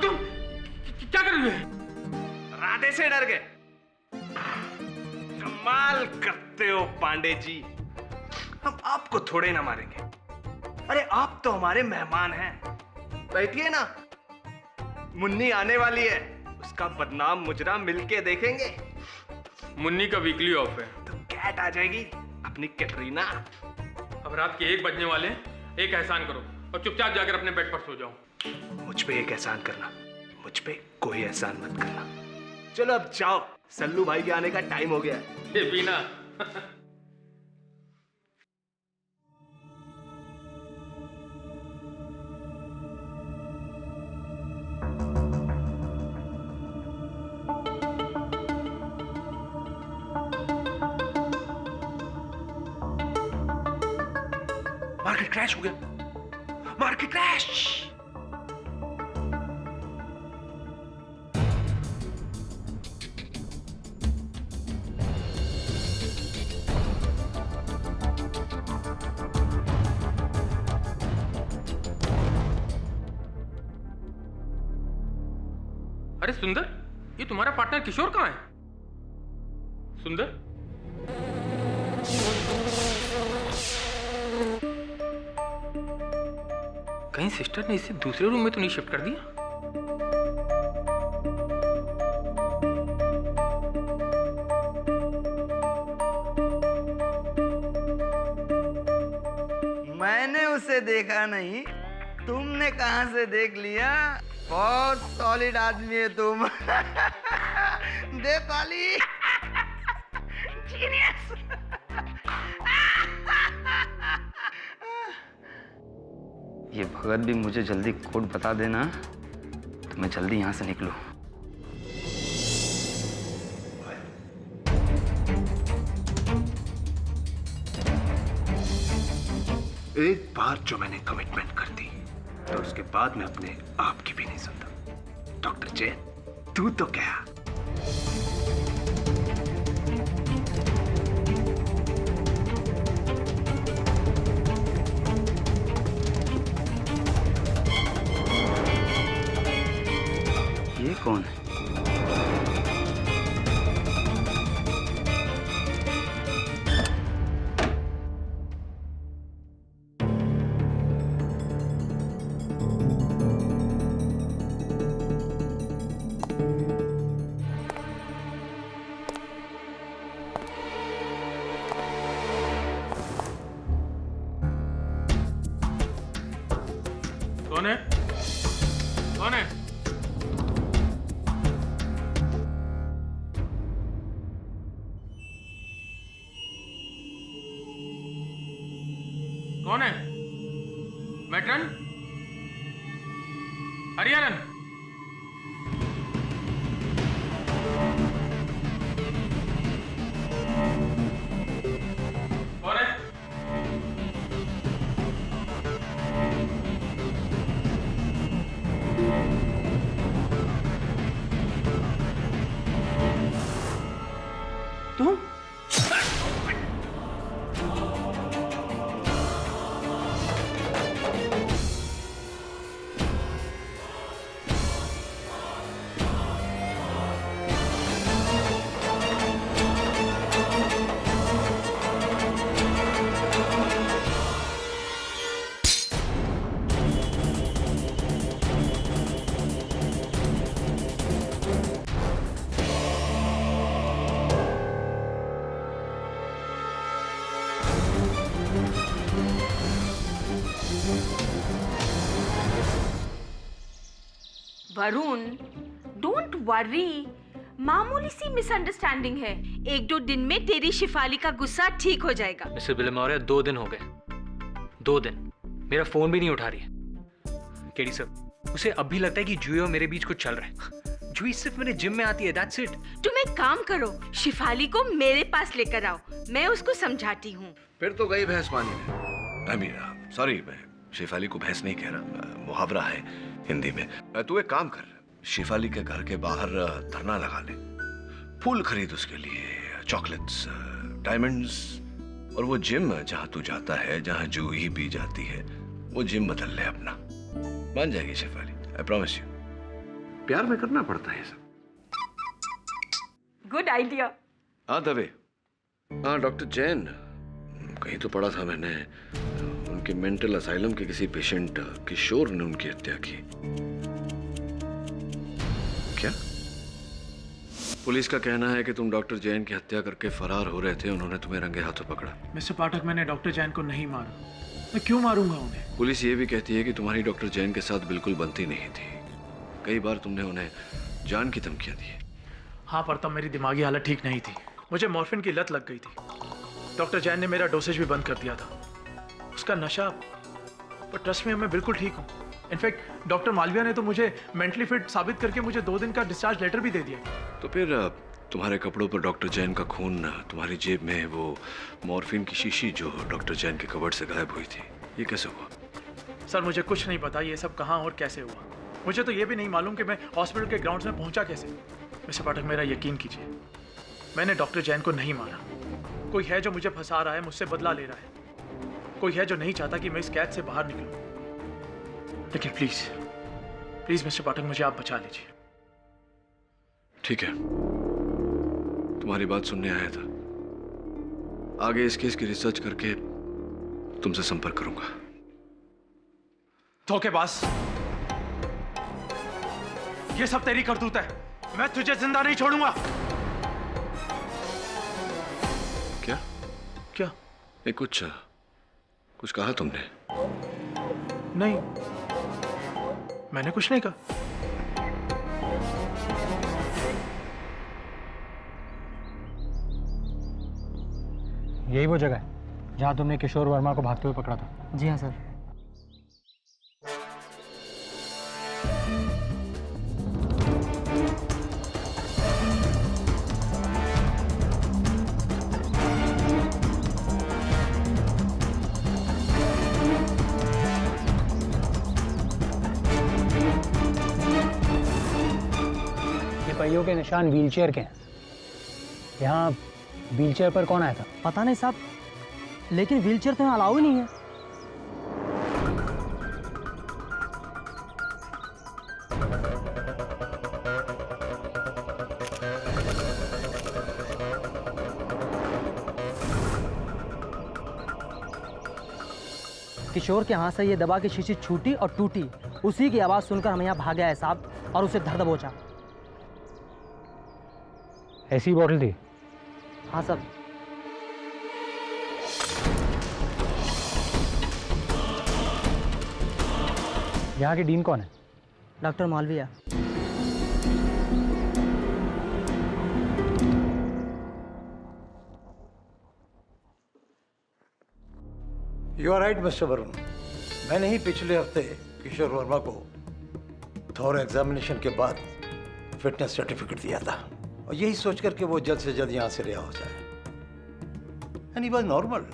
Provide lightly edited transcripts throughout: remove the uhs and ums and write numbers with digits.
तुम क्या कर रही है? राधे से डर गए? कमाल करते हो पांडे जी। हम आपको थोड़े ना मारेंगे। अरे आप तो हमारे मेहमान हैं। बैठिए ना, मुन्नी आने वाली है, उसका बदनाम मुजरा मिलके देखेंगे। मुन्नी का वीकली ऑफ है। तो कैट आ जाएगी, अपनी कैटरीना। अब रात के 1 बजने वाले, एक एहसान करो और चुपचाप जाकर अपने बेड पर सो जाओ। मुझ पे एक एहसान करना, मुझ पे कोई एहसान मत करना। चलो अब जाओ, सल्लू भाई के आने का टाइम हो गया है। ये बीना मार्केट क्रैश हो गया, मार्केट क्रैश। अरे सुंदर, ये तुम्हारा पार्टनर किशोर कहाँ है? सुंदर, कहीं सिस्टर ने इसे दूसरे रूम में तो नहीं शिफ्ट कर दिया? मैंने उसे देखा नहीं, तुमने कहां से देख लिया? बहुत सॉलिड आदमी है तुम। दे ताली। जीनियस। ये भगत भी मुझे जल्दी कोड बता देना तो मैं जल्दी यहां से निकलूं। एक बार जो मैंने कमिटमेंट कर दी तो उसके बाद मैं अपने आप की भी नहीं सुनता। डॉक्टर जैन, तू तो क्या? ये कौन है? कौन है? कौन है? कौन है? मैट्रन? हरियाणन? कौन है? तुम? वरुण, डोंट वरी, मामूली सी मिसअंडरस्टैंडिंग है। 1-2 दिन में तेरी शिफाली का गुस्सा ठीक हो जाएगा। मिस्टर बिलमौरिया, 2 दिन हो गए। 2 दिन मेरा फोन भी नहीं उठा रही है। केडी सर, उसे अब भी लगता है कि जूही और मेरे बीच कुछ चल रहा है। जूही सिर्फ मेरे जिम में आती है, दैट्स इट। तुम एक काम करो, शिफाली को मेरे पास लेकर आओ, मैं उसको समझाती हूँ। फिर तो गई भैंस पानी में। आई मीन सॉरी, मैं शेफाली को भैंस नहीं कह रहा, मुहावरा है हिंदी में। तू एक काम कर, शेफाली के घर के बाहर धरना लगा ले, फूल खरीद उसके लिए, चॉकलेट्स, डायमंड्स, और वो जिम जहाँ तू जाता है, जहाँ जूही भी जाती है, वो जिम बदल ले अपना। मान जाएगी शेफाली, आई प्रॉमिस यू। प्यार में करना पड़ता है सब। Good idea. हाँ दवे, हाँ डॉक्टर जैन, कहीं तो पढ़ा था मैंने, उनके मेंटल असाइलम के किसी पेशेंट किशोर ने उनकी हत्या की। क्या? पुलिस का कहना है कि तुम डॉक्टर जैन की हत्या करके फरार हो रहे थे, उन्होंने तुम्हें रंगे हाथों पकड़ा। मिस्टर पाठक, मैंने डॉक्टर जैन को नहीं मारा। मैं क्यों मारूंगा उन्हें? पुलिस ये भी कहती है कि तुम्हारी डॉक्टर जैन के साथ बिल्कुल बनती नहीं थी। कई बार तुमने उन्हें जान की धमकियां दी। हाँ, पर तब मेरी दिमागी हालत ठीक नहीं थी, मुझे मॉर्फिन की लत लग गई थी। डॉक्टर जैन ने मेरा डोसेज भी बंद कर दिया था, उसका नशा। पर ट्रस्ट में मैं बिल्कुल ठीक हूँ। इनफैक्ट डॉक्टर मालविया ने तो मुझे मेंटली फिट साबित करके मुझे 2 दिन का डिस्चार्ज लेटर भी दे दिया। तो फिर तुम्हारे कपड़ों पर डॉक्टर जैन का खून, तुम्हारी जेब में वो मॉर्फिन की शीशी जो डॉक्टर जैन के कबर्ड से गायब हुई थी, ये कैसे हुआ? सर, मुझे कुछ नहीं पता ये सब कहाँ और कैसे हुआ। मुझे तो ये भी नहीं मालूम कि मैं हॉस्पिटल के ग्राउंड्स में पहुंचा कैसे। मिस्टर पाठक, मेरा यकीन कीजिए, मैंने डॉक्टर जैन को नहीं मारा। कोई है जो मुझे फंसा रहा है, मुझसे बदला ले रहा है। कोई है जो नहीं चाहता कि मैं इस कैद से बाहर निकलूं। लेकिन प्लीज प्लीज मिस्टर पाठक, मुझे आप बचा लीजिए। ठीक है, तुम्हारी बात सुनने आया था। आगे इस केस की रिसर्च करके तुमसे संपर्क करूंगा। धोखेबाज, ये सब तेरी करतूत है। मैं तुझे जिंदा नहीं छोड़ूंगा। क्या? क्या? ये कुछ कहा तुमने? नहीं, मैंने कुछ नहीं कहा। यही वो जगह है जहां तुमने किशोर वर्मा को भागते हुए पकड़ा था? जी हाँ सर। ये पहियों के निशान व्हीलचेयर के हैं। यहाँ व्हीलचेयर पर कौन आया था? पता नहीं साहब, लेकिन व्हीलचेयर तो यहाँ अलाउ ही नहीं है। किशोर के हाथ से ये दवा की शीशी छूटी और टूटी, उसी की आवाज सुनकर हम यहाँ भागे आए साहब, और उसे धर दबोचा। ऐसी बॉटल थी? हाँ सर। यहाँ की डीन कौन है? Doctor Malviya. You are right mister Varun, मैंने ही पिछले हफ्ते किशोर वर्मा को थोर एग्जामिनेशन के बाद फिटनेस सर्टिफिकेट दिया था, और यही सोचकर कि वो जल्द से जल्द यहाँ से रिहा हो जाए। एंड ही वाज नॉर्मल,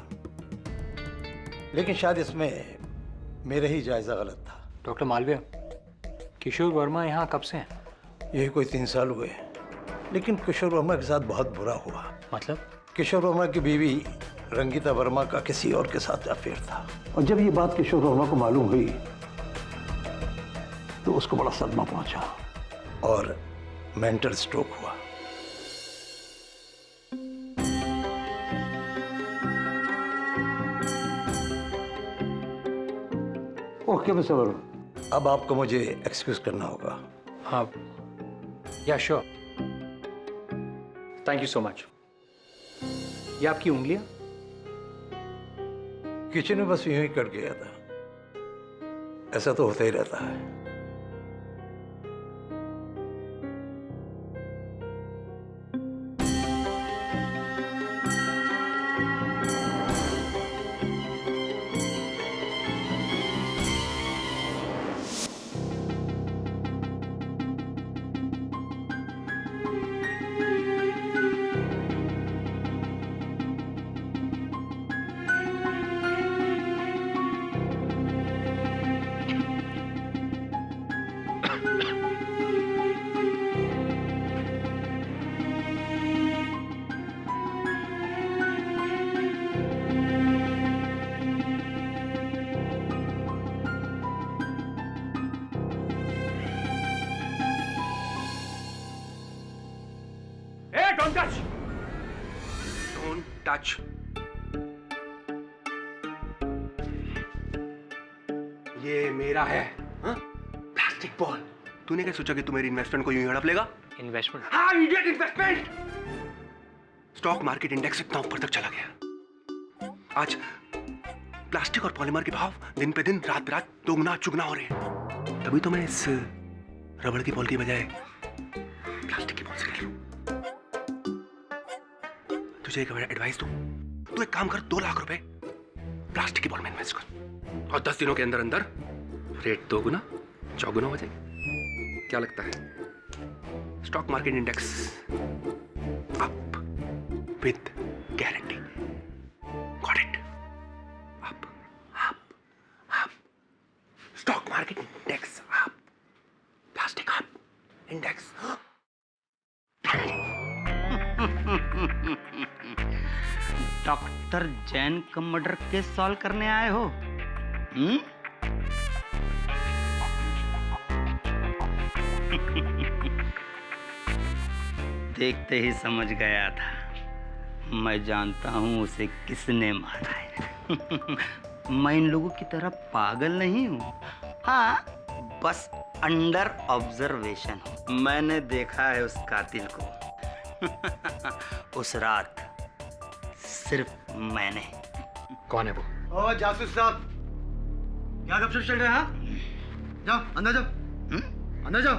लेकिन शायद इसमें मेरा ही जायजा गलत था। डॉक्टर मालविया, किशोर वर्मा यहाँ कब से हैं? यही कोई 3 साल हुए, लेकिन किशोर वर्मा के साथ बहुत बुरा हुआ। मतलब? किशोर वर्मा की बीवी रंगीता वर्मा का किसी और के साथ अफेयर था, और जब ये बात किशोर वर्मा को मालूम हुई तो उसको बड़ा सदमा पहुंचा और मेंटल स्ट्रोक हुआ। ओके मिस्टर वरुण, अब आपको मुझे एक्सक्यूज करना होगा। हाँ, या sure. Thank you so much. ये आपकी उंगलियां? किचन में बस यूं ही कट गया था, ऐसा तो होता ही रहता है। टच। ये मेरा है। हाँ? Plastic ball. तूने क्या सोचा कि तू मेरी इन्वेस्टमेंट को यूं ही हड़प लेगा? इन्वेस्टमेंट? हाँ, idiot, investment. Stock market index इतना ऊपर तक चला गया। आज प्लास्टिक और पॉलीमर के भाव दिन पे दिन, रात पे रात दोगुना चुगना हो रहे हैं। तभी तो मैं इस रबड़ की बॉल की बजाय प्लास्टिक की बॉल से खेलूं। तुझे एक एडवाइस दूं, तू एक काम कर, 2 लाख रुपए प्लास्टिक की बॉल में इन्वेस्ट कर और 10 दिनों के अंदर अंदर रेट 2 गुना 4 गुना हो जाएगी। क्या लगता है? Stock market index up with guarantee. Got it? Up up up. Stock market index up, plastic up, index. Doctor Jain का मर्डर केस सॉल्व करने आए हो? देखते ही समझ गया था। मैं जानता हूं उसे किसने मारा है। मैं इन लोगों की तरह पागल नहीं हूं। हाँ, बस अंडर ऑब्जर्वेशन हूं। मैंने देखा है उस कातिल को। उस रात सिर्फ मैंने। कौन है वो? ओ जासूस साहब, क्या गपशप चल रहा है? जाओ अंदर जाओ, अंदर जाओ।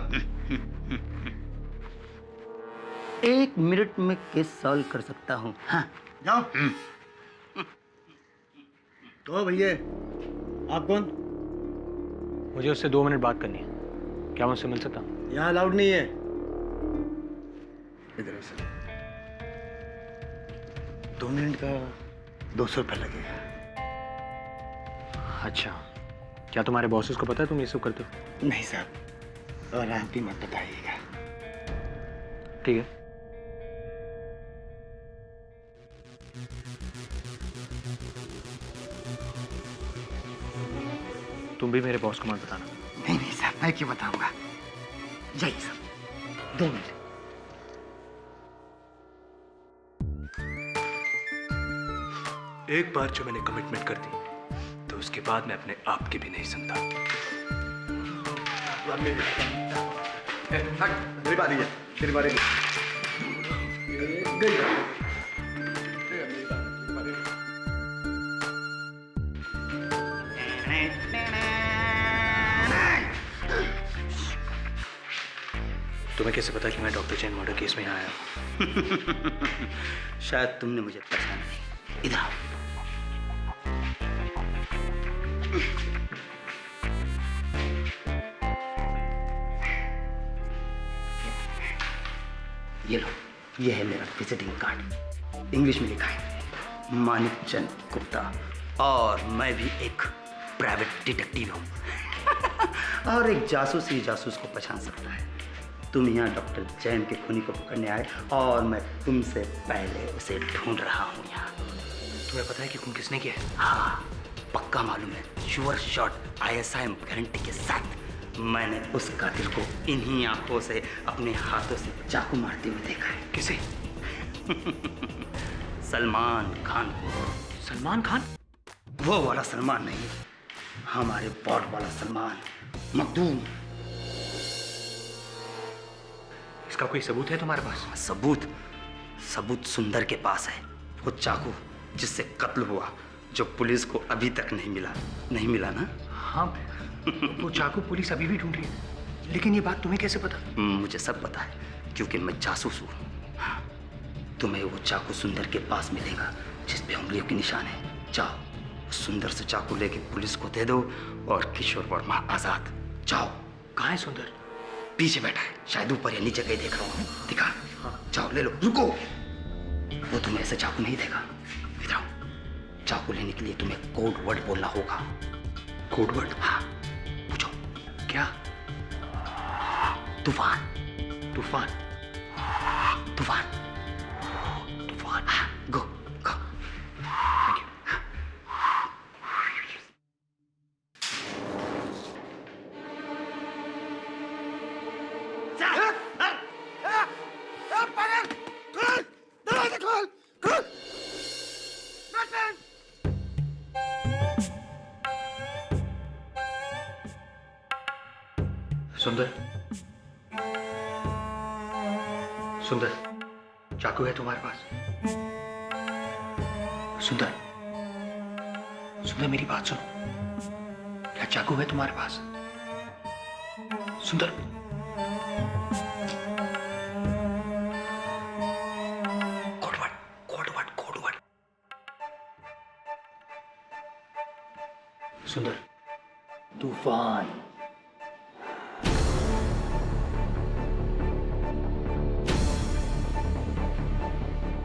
1 मिनट में केस सॉल्व कर सकता हूँ। हाँ जाओ। तो भैया आप कौन? मुझे उससे 2 मिनट बात करनी है। क्या मैं उससे मिल सकता हूँ? यहाँ अलाउड नहीं है। इधर से 2 मिनट का 200 रुपये लगेगा। अच्छा, क्या तुम्हारे बॉसेस को पता है तुम ये सब करते हो? नहीं साहब, और आप भी मत बताइएगा। ठीक है। तुम भी मेरे बॉस को मत बताना। नहीं नहीं साहब, मैं क्यों बताऊंगा। जाइए साहब, 2 मिनट। एक बार जो मैंने कमिटमेंट कर दी तो उसके बाद मैं अपने आप की भी नहीं सुनता। मेरी बारी है, तेरी बारी है। तुम्हें कैसे पता कि मैं डॉक्टर जैन मर्डर केस में आया हूँ? शायद तुमने मुझे पहचाना नहीं। इधर आओ। ये लो, ये है मेरा विजिटिंग कार्ड। इंग्लिश में लिखा है मानिक चंद गुप्ता, और मैं भी एक प्राइवेट डिटेक्टिव हूँ। और एक जासूस ही जासूस को पहचान सकता है। तुम यहाँ डॉक्टर जैन के खूनी को पकड़ने आए और मैं तुमसे पहले उसे ढूंढ रहा हूँ यहाँ। तुम्हें पता है कि खून किसने किया है? हाँ, पक्का मालूम है। श्योर शॉट, ISI गारंटी के साथ। मैंने उस कातिल को इन्हीं आंखों से अपने हाथों से चाकू मारते हुए देखा है। किसे? सलमान खान को। सलमान खान? वो वाला सलमान नहीं, हमारे बॉट वाला सलमान, मखदूम। इसका कोई सबूत है तुम्हारे पास? सबूत सुंदर के पास है। वो चाकू जिससे कत्ल हुआ, जो पुलिस को अभी तक नहीं मिला ना? हाँ, वो चाकू पुलिस अभी भी ढूंढ रही है। लेकिन ये बात तुम्हें कैसे पता? मुझे सब पता है, क्योंकि मैं जासूस हूँ। हाँ, तुम्हें वो चाकू सुंदर के पास मिलेगा जिस पे उंगलियों के निशान है। जाओ, उस सुंदर से चाकू लेके पुलिस को दे दो और किशोर वर्मा आजाद। जाओ। कहाँ है सुंदर? पीछे बैठा है, शायद ऊपर या नीचे कहीं देख रहा हूँ। दिखा? हाँ। जाओ ले लो। रुको, वो तुम्हें ऐसे चाकू नहीं देगा। इधर आओ। चाकू लेने के लिए तुम्हें कोड वर्ड बोलना होगा। Code word? हाँ, पूछो। क्या? तूफान। तूफान? तूफान। तूफान? हाँ, गो गो। Thank you. सुंदर, सुंदर, चाकू है तुम्हारे पास? सुंदर, सुंदर मेरी बात सुनो, क्या चाकू है तुम्हारे पास? सुंदर, कोडवर्ड। सुंदर, तूफान।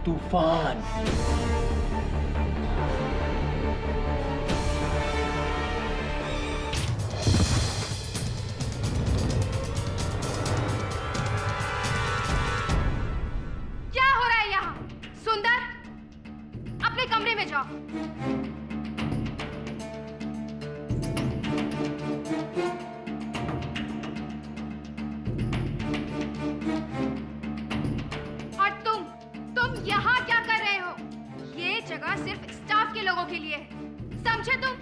तूफान। क्या हो रहा है यहाँ? सुंदर, अपने कमरे में जाओ। और तुम यहाँ क्या कर रहे हो? ये जगह सिर्फ स्टाफ के लोगों के लिए है, समझे तुम?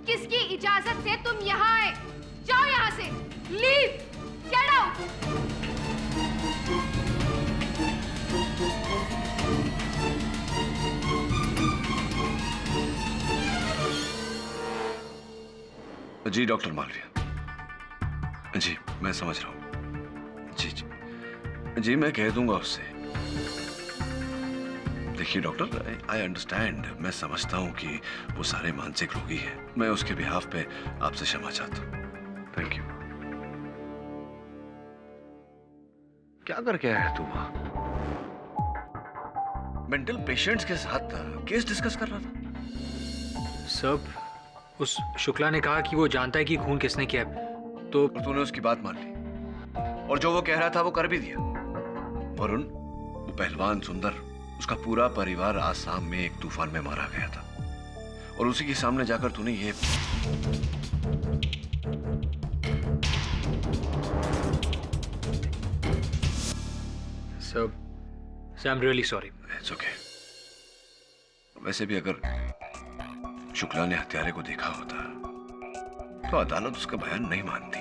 किसकी इजाजत से तुम यहाँ आए? जाओ यहाँ से, लीव, गेट आउट। जी डॉक्टर मालविया, जी मैं समझ रहा हूँ। जी मैं कह दूंगा उससे। देखिए डॉक्टर, आई अंडरस्टैंड, मैं समझता हूँ कि वो सारे मानसिक रोगी हैं। मैं उसके बिहाफ पे आपसे क्षमा चाहता हूँ। Thank you. क्या करके आया तू वहां? मेंटल पेशेंट्स के साथ केस डिस्कस कर रहा था? सब उस शुक्ला ने कहा कि वो जानता है कि खून किसने किया है, तो और तूने उसकी बात मान ली और जो वो कह रहा था वो कर भी दिया। वरुण, वो पहलवान सुंदर, उसका पूरा परिवार आसाम में एक तूफान में मारा गया था और उसी के सामने जाकर तूने ये सब I am really sorry. It's okay. वैसे भी अगर शुक्ला ने हत्यारे को देखा होता तो अदालत उसका बयान नहीं मानती।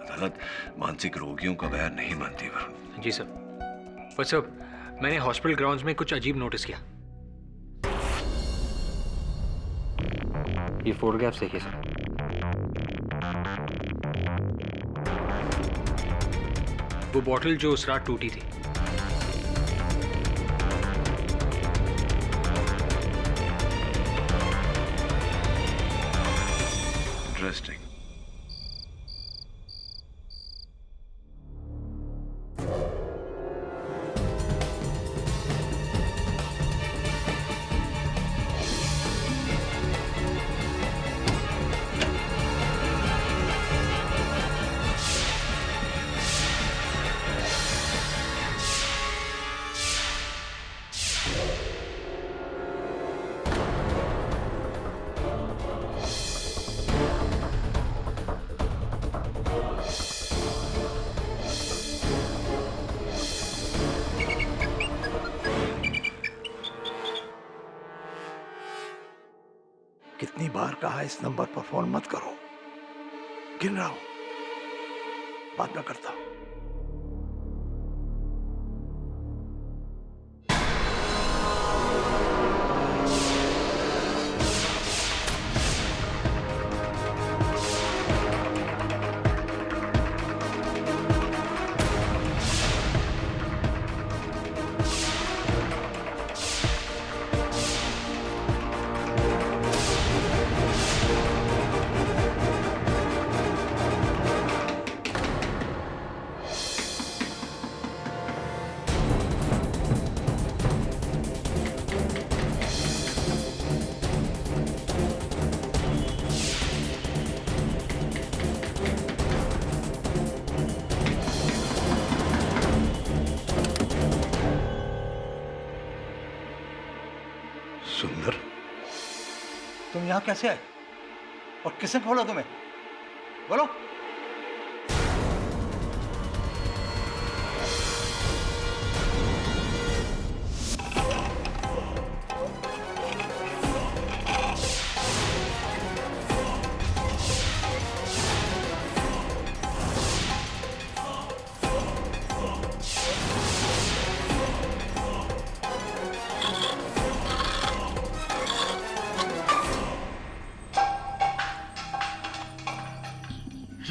अदालत मानसिक रोगियों का बयान नहीं मानती वरुण। जी सर, पर सर मैंने हॉस्पिटल ग्राउंड्स में कुछ अजीब नोटिस किया। ये फोटोग्राफ्स देखिए सर। वो बॉटल जो उस रात टूटी थी, इंटरेस्टिंग। कितनी बार कहा इस नंबर पर फोन मत करो, गिन रहा हूं, बाद में करता हूं। सुंदर, तुम यहां कैसे आए और किसने खोला तुम्हें? बोलो।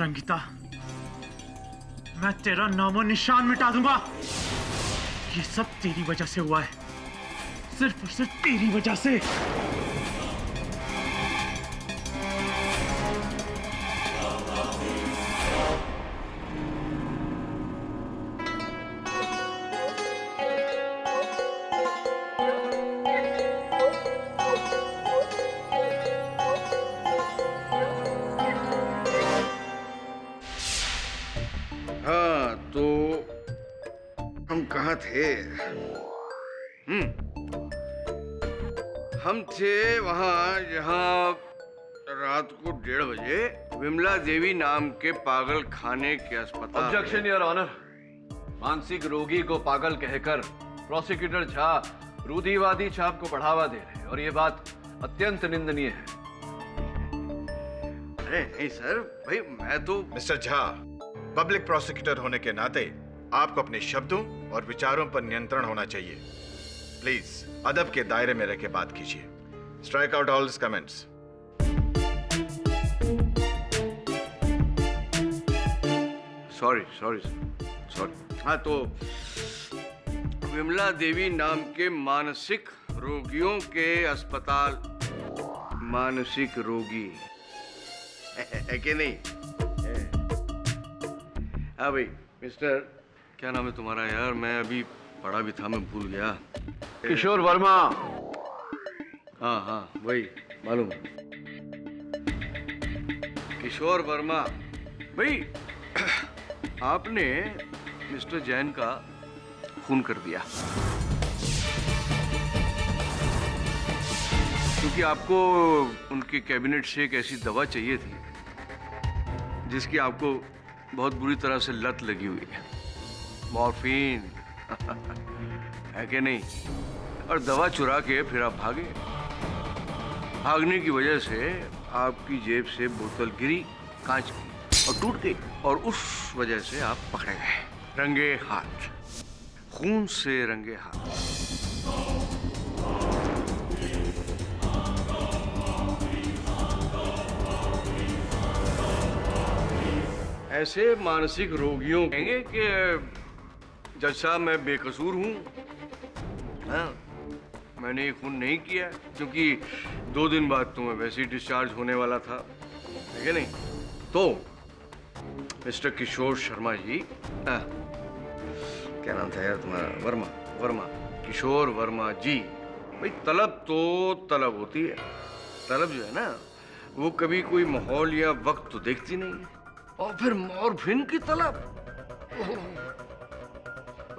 रंगिता, मैं तेरा नामो निशान मिटा दूंगा। ये सब तेरी वजह से हुआ है, सिर्फ और सिर्फ तेरी वजह से। हाँ तो हम कहाँ थे? हम थे वहाँ जहाँ रात को 1:30 बजे विमला देवी नाम के पागल खाने के अस्पताल। Objection your honour. मानसिक रोगी को पागल कहकर प्रोसिक्यूटर झा रूढ़िवादी छाप को बढ़ावा दे रहे हैं और ये बात अत्यंत निंदनीय है। अरे नहीं सर, भाई मैं तो। मिस्टर झा, पब्लिक प्रोसिक्यूटर होने के नाते आपको अपने शब्दों और विचारों पर नियंत्रण होना चाहिए। प्लीज अदब के दायरे में रह के बात कीजिए। Strike out all comments. Sorry sorry. हाँ तो विमला देवी नाम के मानसिक रोगियों के अस्पताल। मानसिक रोगी है कि नहीं? हाँ भाई, मिस्टर क्या नाम है तुम्हारा यार? मैं अभी पढ़ा भी था, मैं भूल गया। किशोर वर्मा। हाँ वही मालूम। किशोर वर्मा भाई, आपने मिस्टर जैन का खून कर दिया क्योंकि आपको उनके कैबिनेट से एक ऐसी दवा चाहिए थी जिसकी आपको बहुत बुरी तरह से लत लगी हुई है। मॉर्फिन है कि नहीं? और दवा चुरा के फिर आप भागे। भागने की वजह से आपकी जेब से बोतल गिरी कांच की और टूट गई और उस वजह से आप पकड़े गए रंगे हाथ, खून से रंगे हाथ। ऐसे मानसिक रोगियों कहेंगे कि जज साहब मैं बेकसूर हूं। हाँ, मैंने ये खून नहीं किया क्योंकि 2 दिन बाद तो मैं वैसे ही डिस्चार्ज होने वाला था, है कि नहीं? तो मिस्टर किशोर शर्मा जी, क्या नाम था यार तुम्हारा? वर्मा, किशोर वर्मा जी। भाई तलब तो तलब होती है। तलब जो है ना, वो कभी कोई माहौल या वक्त तो देखती नहीं। और फिर मॉर्फिन की तलब,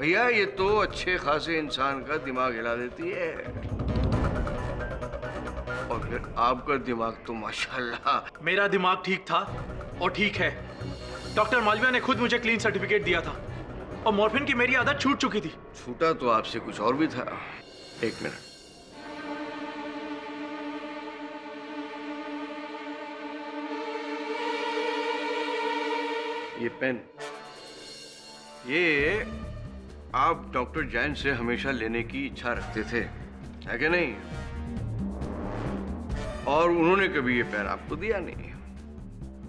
भैया ये तो अच्छे खासे इंसान का दिमाग हिला देती है। और फिर आपका दिमाग तो माशाल्लाह। मेरा दिमाग ठीक था और ठीक है। डॉक्टर मालविया ने खुद मुझे क्लीन सर्टिफिकेट दिया था और मॉर्फिन की मेरी आदत छूट चुकी थी। छूटा तो आपसे कुछ और भी था। एक मिनट, ये पेन, ये आप डॉक्टर जैन से हमेशा लेने की इच्छा रखते थे, है कि नहीं? और उन्होंने कभी ये पेन आपको दिया नहीं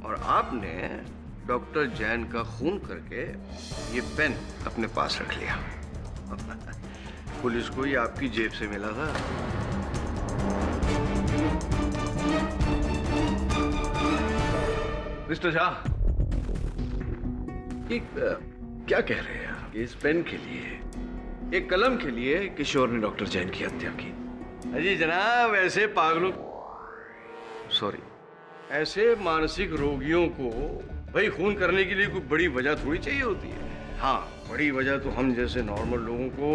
और आपने डॉक्टर जैन का खून करके ये पेन अपने पास रख लिया। पुलिस को ये आपकी जेब से मिला था। मिस्टर झा, क्या कह रहे हैं आप? इस पेन के लिए, एक कलम के लिए किशोर ने डॉक्टर जैन की हत्या की। अजी जनाब, ऐसे पागलों, सॉरी, ऐसे मानसिक रोगियों को भाई खून करने के लिए कोई बड़ी वजह थोड़ी चाहिए होती है। हाँ, बड़ी वजह तो हम जैसे नॉर्मल लोगों को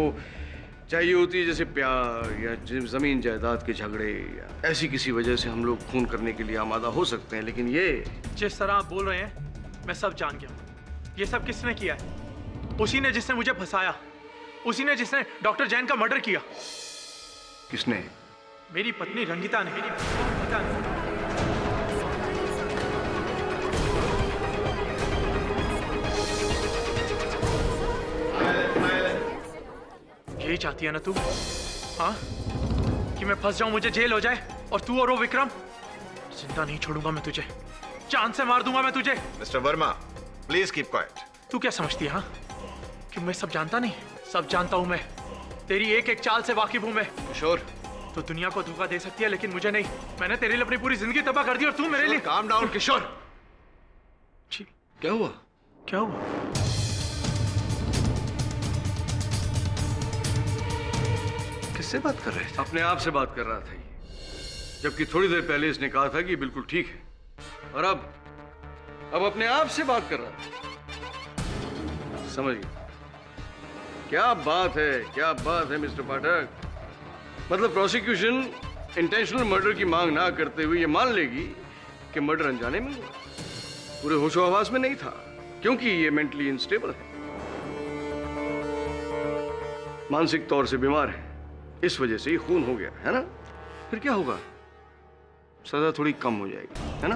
चाहिए होती है, जैसे प्यार या जमीन जायदाद के झगड़े या ऐसी किसी वजह से हम लोग खून करने के लिए आमादा हो सकते हैं। लेकिन ये जिस तरह आप बोल रहे हैं मैं सब जान गया हूँ। ये सब किसने किया है? उसी ने जिसने मुझे फंसाया, उसी ने जिसने डॉक्टर जैन का मर्डर किया। किसने? मेरी पत्नी रंगिता ने। यही चाहती है ना तू? हाँ, कि मैं फंस जाऊं, मुझे जेल हो जाए और तू और वो विक्रम? जिंदा नहीं छोड़ूंगा मैं तुझे। जान से मार दूंगा मैं तुझे। Mister Verma, please keep quiet. तू क्या समझती है हाँ? कि मैं सब जानता नहीं? सब जानता हूं मैं, तेरी एक एक चाल से वाकिफ हूं मैं। किशोर, तो दुनिया को धोखा दे सकती है लेकिन मुझे नहीं। मैंने तेरे लिए अपनी पूरी जिंदगी तबाह कर दी और तू मेरे लिए। काम डाउन किशोर। क्या हुआ? क्या हुआ? किससे बात कर रहे थे? अपने आप से बात कर रहा था ये, जबकि थोड़ी देर पहले इसने कहा था कि बिल्कुल ठीक है, और अब अपने आप से बात कर रहा था। समझ गया? क्या बात है, क्या बात है मिस्टर पाठक। मतलब प्रोसिक्यूशन इंटेंशनल मर्डर की मांग ना करते हुए ये मान लेगी कि मर्डर अनजाने में हुआ, पूरे होशो हवास में नहीं था, क्योंकि ये मेंटली अनस्टेबल है, मानसिक तौर से बीमार है, इस वजह से ही खून हो गया है ना। फिर क्या होगा? सजा थोड़ी कम हो जाएगी, है ना।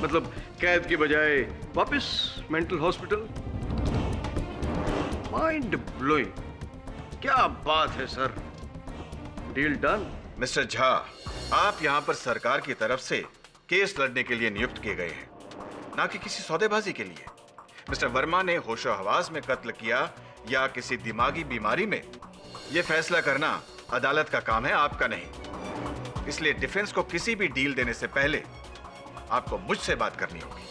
मतलब कैद के बजाय वापस मेंटल हॉस्पिटल। माइंड ब्लोइंग, क्या बात है sir. Deal done. Mister Jha, आप यहाँ पर सरकार की तरफ से केस लड़ने के लिए नियुक्त किए गए हैं, ना कि किसी सौदेबाजी के लिए। मिस्टर वर्मा ने होशो हवास में कत्ल किया या किसी दिमागी बीमारी में, यह फैसला करना अदालत का काम है, आपका नहीं। इसलिए डिफेंस को किसी भी डील देने से पहले आपको मुझसे बात करनी होगी।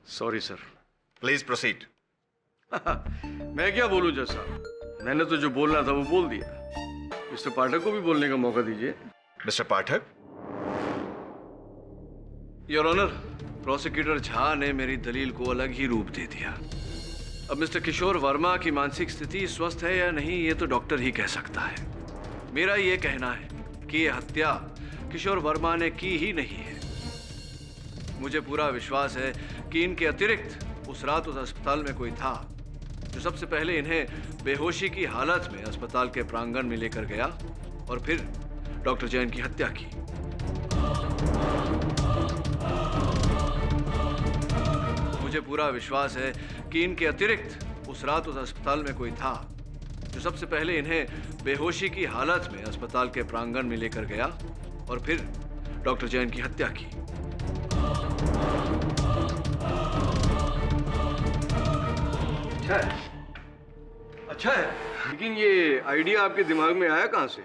Sorry sir. Please proceed. मैं क्या बोलूं जज साहब, मैंने तो जो बोलना था वो बोल दिया। मिस्टर पाठक को भी बोलने का मौका दीजिए। Mister Pathak. Your honour, prosecutor Jha ने मेरी दलील को अलग ही रूप दे दिया। अब मिस्टर किशोर वर्मा की मानसिक स्थिति स्वस्थ है या नहीं, ये तो डॉक्टर ही कह सकता है। मेरा ये कहना है कि ये हत्या किशोर वर्मा ने की ही नहीं है। मुझे पूरा विश्वास है कि इनके अतिरिक्त उस रात उस अस्पताल में कोई था जो सबसे पहले इन्हें बेहोशी की हालत में अस्पताल के प्रांगण में लेकर गया और फिर डॉक्टर जैन की हत्या की। मुझे पूरा विश्वास है कि इनके अतिरिक्त उस रात उस अस्पताल में कोई था जो सबसे पहले इन्हें बेहोशी की हालत में अस्पताल के प्रांगण में लेकर गया और फिर डॉक्टर जैन की हत्या की। अच्छा है, लेकिन ये आइडिया आपके दिमाग में आया कहां से?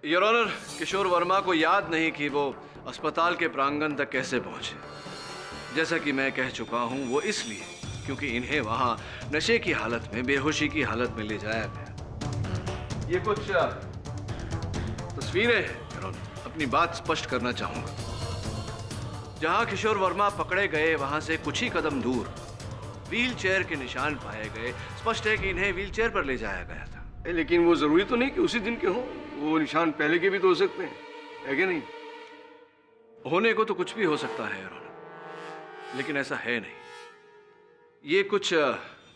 योर ऑनर, किशोर वर्मा को याद नहीं कि वो अस्पताल के प्रांगण तक कैसे पहुंचे। जैसा कि मैं कह चुका हूं, वो इसलिए क्योंकि इन्हें वहां नशे की हालत में, बेहोशी की हालत में ले जाया गया। ये कुछ तस्वीरें हैं योर ऑनर, अपनी बात स्पष्ट करना चाहूंगा। जहां किशोर वर्मा पकड़े गए वहां से कुछ ही कदम दूर व्हील चेयर के निशान पाए गए। स्पष्ट है कि इन्हें व्हील चेयर पर ले जाया गया था। लेकिन वो जरूरी तो नहीं कि उसी दिन के हों, वो निशान पहले के भी तो हो सकते हैं, है कि नहीं? होने को तो कुछ भी हो सकता है, लेकिन ऐसा है नहीं। ये कुछ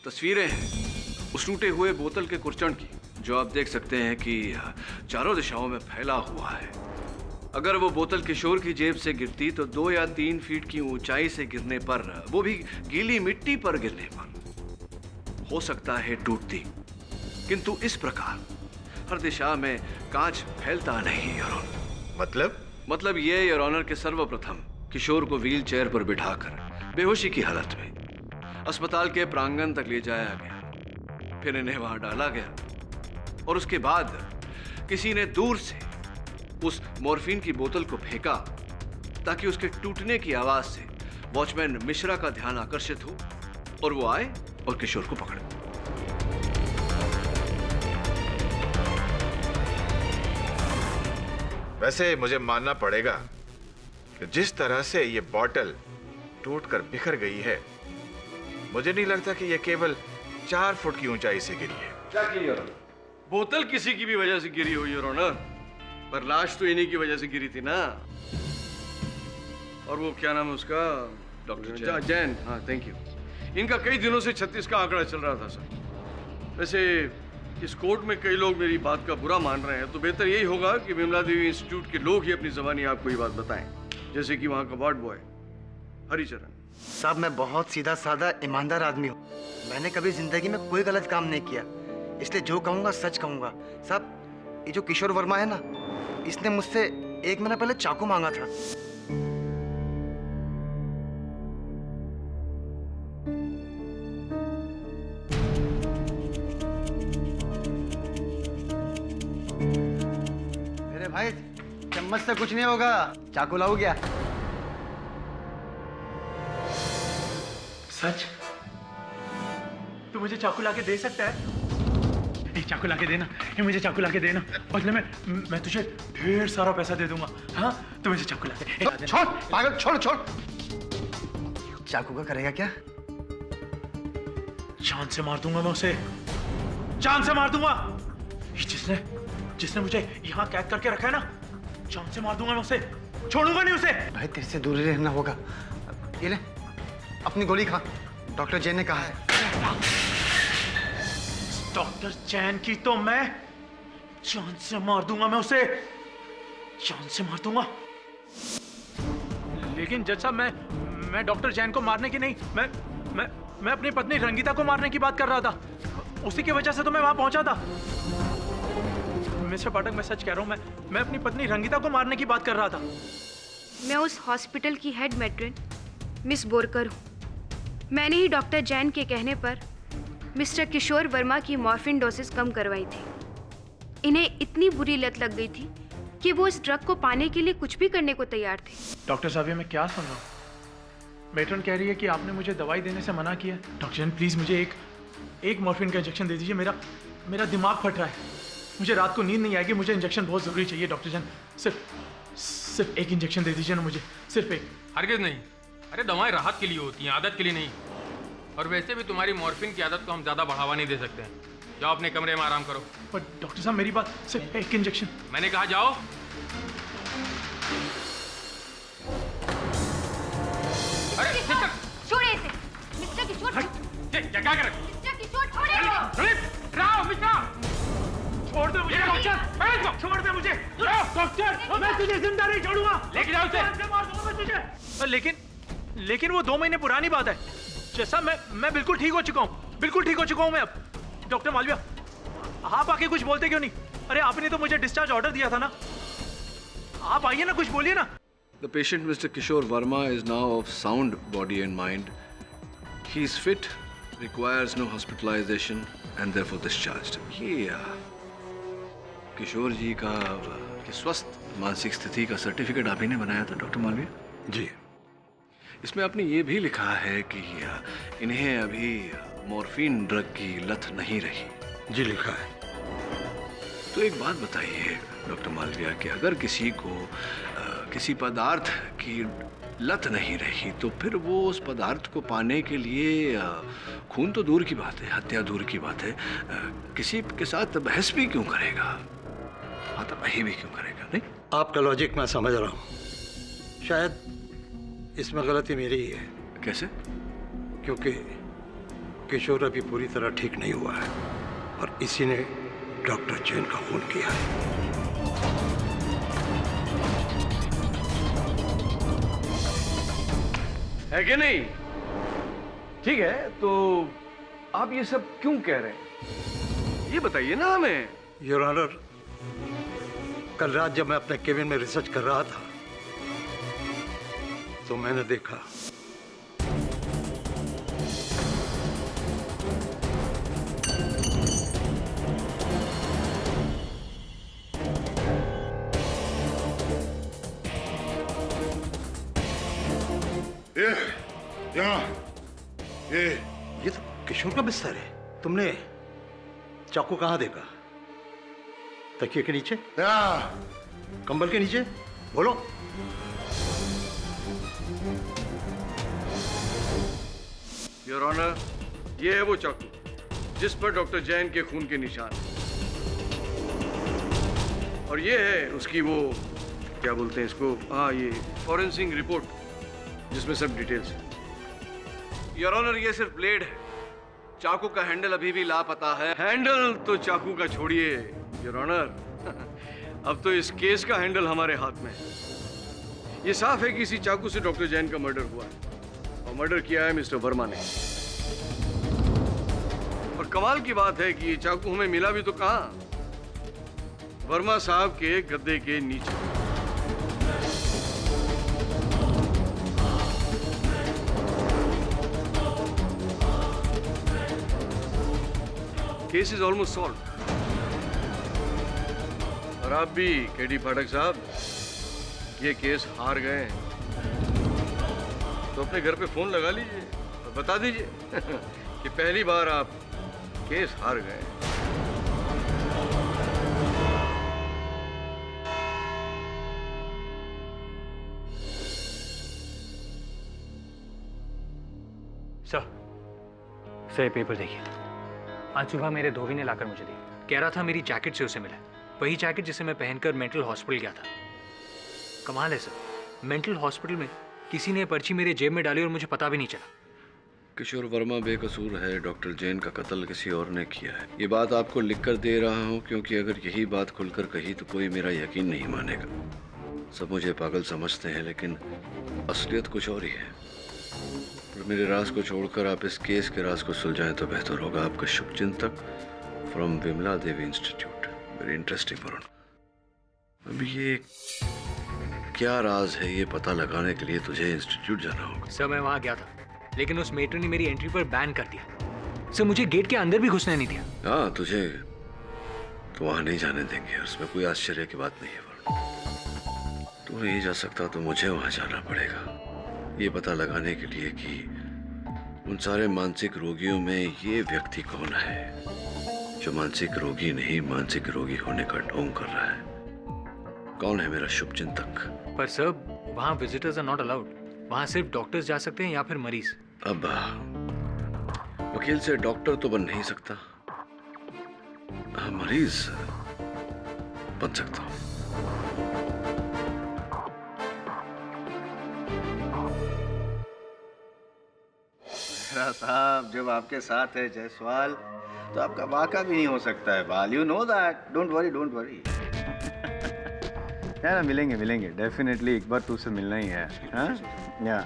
तस्वीरें हैं उस टूटे हुए बोतल के कुर्चन की, जो आप देख सकते हैं कि चारों दिशाओं में फैला हुआ है। अगर वो बोतल किशोर की जेब से गिरती तो 2 या 3 फीट की ऊंचाई से गिरने पर, वो भी गीली मिट्टी पर गिरने पर, हो सकता है टूटती, किंतु इस प्रकार हर दिशा में कांच फैलता नहीं योर ऑनर। मतलब ये योर ऑनर के सर्वप्रथम किशोर को व्हील चेयर पर बिठाकर बेहोशी की हालत में अस्पताल के प्रांगण तक ले जाया गया, फिर इन्हें वहां डाला गया और उसके बाद किसी ने दूर से उस मॉर्फिन की बोतल को फेंका ताकि उसके टूटने की आवाज से वॉचमैन मिश्रा का ध्यान आकर्षित हो और वो आए और किशोर को पकड़े। वैसे मुझे मानना पड़ेगा कि जिस तरह से ये बॉटल टूटकर बिखर गई है, मुझे नहीं लगता कि ये केवल 4 फुट की ऊंचाई से गिरी है। क्या की योर ऑनर? बोतल किसी की भी वजह से गिरी हुई योर ऑनर, पर लाश तो इन्हीं की वजह से गिरी थी ना। और वो क्या नाम है उसका? डॉक्टर जैन। हाँ, थैंक यू। इनका कई दिनों से 36 का आंकड़ा चल रहा था सर। वैसे इस कोर्ट में कई लोग मेरी बात का बुरा मान रहे हैं, तो बेहतर यही होगा कि विमला देवी इंस्टीट्यूट के लोग ही अपनी ज़बानी आपको ये बात बताएं, जैसे कि वहाँ का वार्ड बॉय हरिचरण साहब। मैं बहुत सीधा साधा ईमानदार आदमी हूँ, मैंने कभी जिंदगी में कोई गलत काम नहीं किया, इसलिए जो कहूँगा सच कहूँगा। साहब, ये जो किशोर वर्मा है ना, इसने मुझसे 1 महीना पहले चाकू मांगा था। मेरे भाई चम्मच से कुछ नहीं होगा, चाकू लाओ क्या? सच? तू मुझे चाकू लाके दे सकता है? ये चाकू लाके देना, ये मुझे चाकू लाके देना, बदले में मैं तुझे ढेर सारा पैसा दे दूंगा। हाँ, तू मुझे चाकू लाके छोड़ पागल, छोड़ छोड़। चाकू का करेगा क्या? जान से मार दूंगा मैं उसे, जान से मार दूंगा। जिसने मुझे यहाँ कैद करके रखा है ना, जान से मार दूंगा मैं उसे, छोड़ूंगा नहीं उसे। भाई तेरे से दूर ही रहना होगा। ये ले अपनी गोली खा, डॉक्टर जैन ने कहा है। डॉक्टर जैन की तो मैं जान से मार दूंगा मैं उसे, जान से मार दूंगा। लेकिन जज साहब, मैं डॉक्टर जैन को मारने की नहीं, मैं अपनी पत्नी रंगीता को मारने की बात कर रहा था। उसी की वजह से तो मैं वहां पहुंचा था। मिस्टर पाठक, मैं सच कह रहा हूं, मैं अपनी पत्नी रंगीता को मारने की बात कर रहा था। मैं उस हॉस्पिटल की हेड मैट्रन मिस बोरकर हूँ। मैंने ही डॉक्टर जैन के कहने पर मिस्टर किशोर वर्मा की मॉर्फिन डोसेस कम करवाई थी। इन्हें इतनी बुरी लत लग गई थी कि वो इस ड्रग को पाने के लिए कुछ भी करने को तैयार थे। डॉक्टर साहब, ये मैं क्या सुन रहा हूँ? मैट्रन कह रही है कि आपने मुझे दवाई देने से मना किया। डॉक्टर जैन, प्लीज मुझे एक मॉर्फिन का इंजेक्शन दे दीजिए। मेरा दिमाग फट रहा है, मुझे रात को नींद नहीं आएगी, मुझे इंजेक्शन बहुत जरूरी चाहिए। डॉक्टर जैन, सिर्फ एक इंजेक्शन दे दीजिए ना मुझे, सिर्फ एक। हरगिज़ नहीं। अरे दवाएं राहत के लिए होती हैं, आदत के लिए नहीं। और वैसे भी तुम्हारी मॉर्फिन की आदत को हम ज़्यादा बढ़ावा नहीं दे सकते हैं। जाओ अपने कमरे में आराम करो। पर डॉक्टर साहब, मेरी बात, सिर्फ एक इंजेक्शन। मैंने कहा जाओ। अरे सिस्टर, छोड़िए इसे। मिस्टर किशोर, क्या कर रहे हो? मिस्टर किशोर छोड़िए इसे। राव मिश्रा, छोड़ दे मुझे डॉक्टर, छोड़ दे मुझे डॉक्टर, मैं तुझे जिंदा नहीं छोड़ूंगा। लेके जाओ उसे। मार दूंगा मैं तुझे। लेकिन वो 2 महीने पुरानी बात है। जैसा मैं बिल्कुल ठीक हो चुका हूँ, बिल्कुल ठीक हो चुका हूँ मैं अब। डॉक्टर मालविया, आप आके कुछ बोलते क्यों नहीं? अरे आपने तो मुझे डिस्चार्ज ऑर्डर दिया था ना, आप आइए ना, कुछ बोलिए ना। The patient, Mr. Kishore Verma, is now of sound body and mind. He is fit, requires no hospitalization, and therefore discharged. ये किशोर जी का स्वस्थ मानसिक स्थिति का सर्टिफिकेट आप ही ने बनाया था डॉक्टर मालविया? जी। इसमें आपने ये भी लिखा है कि इन्हें अभी मॉर्फिन ड्रग की लत नहीं रही। जी लिखा है। तो एक बात बताइए डॉक्टर मालविया कि अगर किसी को किसी पदार्थ की लत नहीं रही तो फिर वो उस पदार्थ को पाने के लिए खून तो दूर की बात है, हत्या दूर की बात है, किसी के साथ बहस भी क्यों करेगा, हाथापाई भी क्यों करेगा? नहीं, आपका लॉजिक मैं समझ रहा हूँ। शायद इसमें गलती मेरी ही है। कैसे? क्योंकि किशोर अभी पूरी तरह ठीक नहीं हुआ है और इसी ने डॉक्टर जैन का खून किया है। है कि नहीं? ठीक है, तो आप ये सब क्यों कह रहे हैं, ये बताइए ना हमें। योर ऑनर, कल रात जब मैं अपने केबिन में रिसर्च कर रहा था तो मैंने देखा ये तो किशोर का बिस्तर है। तुमने चाकू कहाँ देखा? तकिए के नीचे? कंबल के नीचे? बोलो। योर ऑनर, ये है वो चाकू जिस पर डॉक्टर जैन के खून के निशान हैं। और ये है उसकी वो क्या बोलते हैं इसको, हाँ, ये फॉरेंसिक रिपोर्ट जिसमें सब डिटेल्स है। योर ऑनर, ये सिर्फ ब्लेड है, चाकू का हैंडल अभी भी लापता है। हैंडल तो चाकू का छोड़िए योर ऑनर, अब तो इस केस का हैंडल हमारे हाथ में है। ये साफ है कि इसी चाकू से डॉक्टर जैन का मर्डर हुआ है और मर्डर किया है मिस्टर वर्मा ने। और कमाल की बात है कि ये चाकू हमें मिला भी तो कहाँ, वर्मा साहब के गद्दे के नीचे। Case is almost solve. और आप भी केडी पाठक साहब ये केस हार गए हैं, तो अपने घर पे फोन लगा लीजिए और बता दीजिए कि पहली बार आप केस हार गए। सर ये पेपर देखिए। आज सुबह मेरे धोबी ने लाकर मुझे दी। कह रहा था मेरी जैकेट से उसे मिला, वही जैकेट जिसे मैं पहनकर मेंटल हॉस्पिटल गया था। कमाल है सर, मेंटल हॉस्पिटल में किसी ने पर्ची मेरे जेब में डाली और मुझे पता भी नहीं चला। किशोर वर्मा बेकसूर है, डॉक्टर जैन का कत्ल किसी और ने किया है। ये बात आपको लिखकर दे रहा हूँ क्योंकि अगर यही बात खुलकर कही तो कोई मेरा यकीन नहीं मानेगा। सब मुझे पागल समझते हैं लेकिन असलियत कुछ और ही है। और मेरे राज को छोड़कर आप इस केस के राज को सुलझाएं तो बेहतर होगा। आपका शुभचिंतक from Vimla Devi institute. Very interesting Varun. अभी ये क्या राज है ये पता लगाने के लिए तुझे इंस्टीट्यूट जाना होगा। सर मैं वहाँ गया था लेकिन उस मेटर ने मेरी एंट्री पर बैन कर दिया। सर मुझे गेट के अंदर भी घुसने नहीं दिया। हाँ तुझे तो वहाँ नहीं जाने देंगे, उसमें कोई आश्चर्य की बात नहीं है वरुण। तू नहीं जा सकता तो मुझे वहाँ जाना पड़ेगा ये पता लगाने के लिए कि उन सारे मानसिक रोगियों में ये व्यक्ति कौन है जो मानसिक रोगी नहीं मानसिक रोगी होने का ढोंग कर रहा है। कौन है मेरा शुभचिंतक? पर सर वहाँ विजिटर्स आर नॉट अलाउड। वहाँ सिर्फ डॉक्टर्स जा सकते हैं या फिर मरीज। अब वकील से डॉक्टर तो बन नहीं सकता, मरीज बन सकता हूँ। साहब जब आपके साथ है जायसवाल तो आपका वाका भी नहीं हो सकता है बाल। You know that. Don't worry don't worry. यार मिलेंगे मिलेंगे डेफिनेटली। एक बार तू से मिलना ही है। हाँ या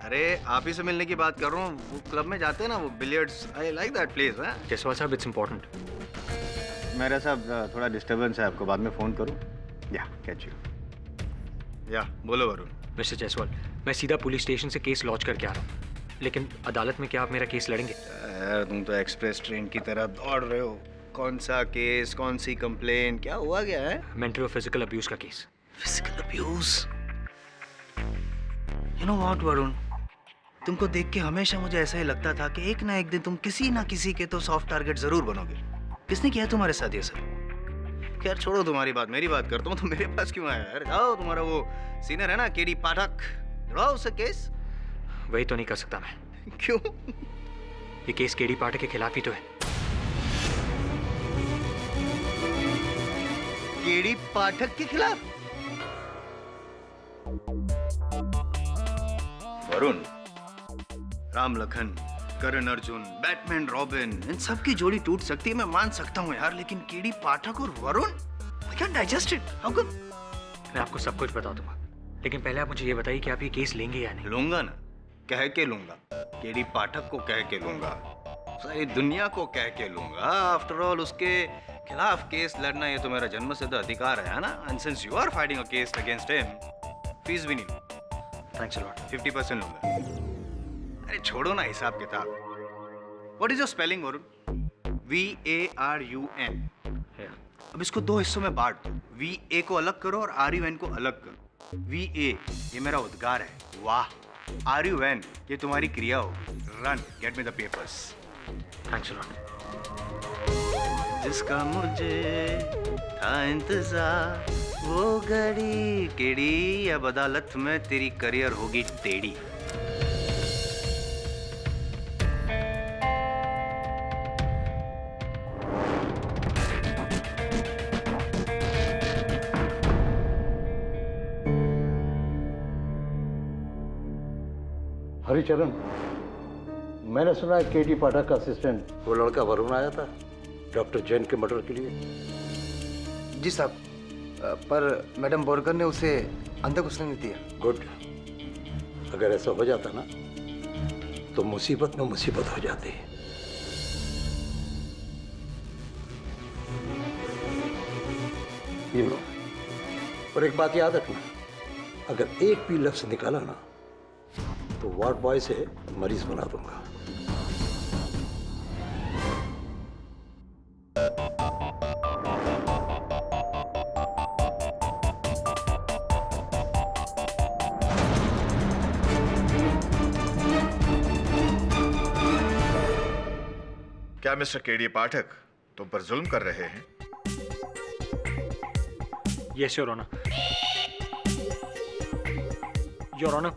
अरे आप ही से मिलने की बात कर रहा हूँ। वो क्लब में जाते हैं ना वो billiards. I like that place. Jaiswal साहब इट्स इम्पोर्टेंट। मेरा साहब थोड़ा डिस्टर्बेंस है, आपको बाद में फ़ोन करूँ? या कैच यू। या बोलो वरुण। मिस्टर जयसवाल मैं सीधा पुलिस स्टेशन से केस लॉन्च करके आ रहा हूँ, लेकिन अदालत में क्या आप मेरा केस लड़ेंगे? यार तुम तो एक्सप्रेस ट्रेन की तरह दौड़ रहे हो। कौन सा केस, कौन सी कंप्लेन, क्या हुआ क्या है? मेंटल और फिजिकल अब्यूज का case. Physical abuse? You know what Varun, तुमको देख के हमेशा मुझे ऐसा ही लगता था कि एक ना एक दिन तुम किसी ना किसी के तो सॉफ्ट टारगेट जरूर बनोगे। किसने किया तुम्हारे साथ ये सब? खैर छोड़ो तुम्हारी बात, मेरी बात करता हूँ। तो मेरे पास क्यों आया यार? जाओ, तुम्हारा वो सीनियर है ना केडी पाठक, लड़ाओ उससे केस। वही तो नहीं कर सकता मैं। क्यों? ये केस केडी पाठक के खिलाफ ही तो है। केडी पाठक के खिलाफ? वरुण, राम लखन, करण अर्जुन, बैटमैन रॉबिन, इन सब की जोड़ी टूट सकती है मैं मान सकता हूँ यार, लेकिन केडी पाठक और Varun, I can't digest it. How come? मैं आपको सब कुछ बता दूंगा, लेकिन पहले आप मुझे ये बताइए कि आप ये केस लेंगे या नहीं? लूंगा ना, कह के लूंगा। केडी पाठक को कह के लूंगा, सारी दुनिया को कह के लूंगा। आफ्टर ऑल उसके खिलाफ केस लड़ना ये तो मेरा जन्मसिद्ध अधिकार है ना। And since you are fighting a case against him, fees भी नहीं लूंगा। Thanks a lot. 50% लूंगा। अरे छोड़ो ना हिसाब किताब। What is your spelling Varun? VARUN। अब इसको दो हिस्सों में बांट दो। VA को अलग करो और RUN को अलग करो। VA ये मेरा उद्गार है, वाह। RUN ये तुम्हारी क्रिया हो, run, get me the papers. Thanks a lot. जिसका मुझे था इंतजार वो घड़ी केड़ी, अब अदालत में तेरी करियर होगी टेढ़ी। हरिचरण, मैंने सुना है केडी पाठक का असिस्टेंट वो लड़का वरुण आया था डॉक्टर जैन के मर्डर के लिए। जी साहब, पर मैडम बोरकर ने उसे अंदर घुसने नहीं दिया। गुड। अगर ऐसा हो जाता ना तो मुसीबत में मुसीबत हो जाती। You know. और एक बात याद रखना, अगर एक भी लफ्ज निकाला ना तो वार्ड बॉय से मरीज बना दूंगा। क्या मिस्टर केडी पाठक तुम पर जुल्म कर रहे हैं? Yes your honour. Your honour,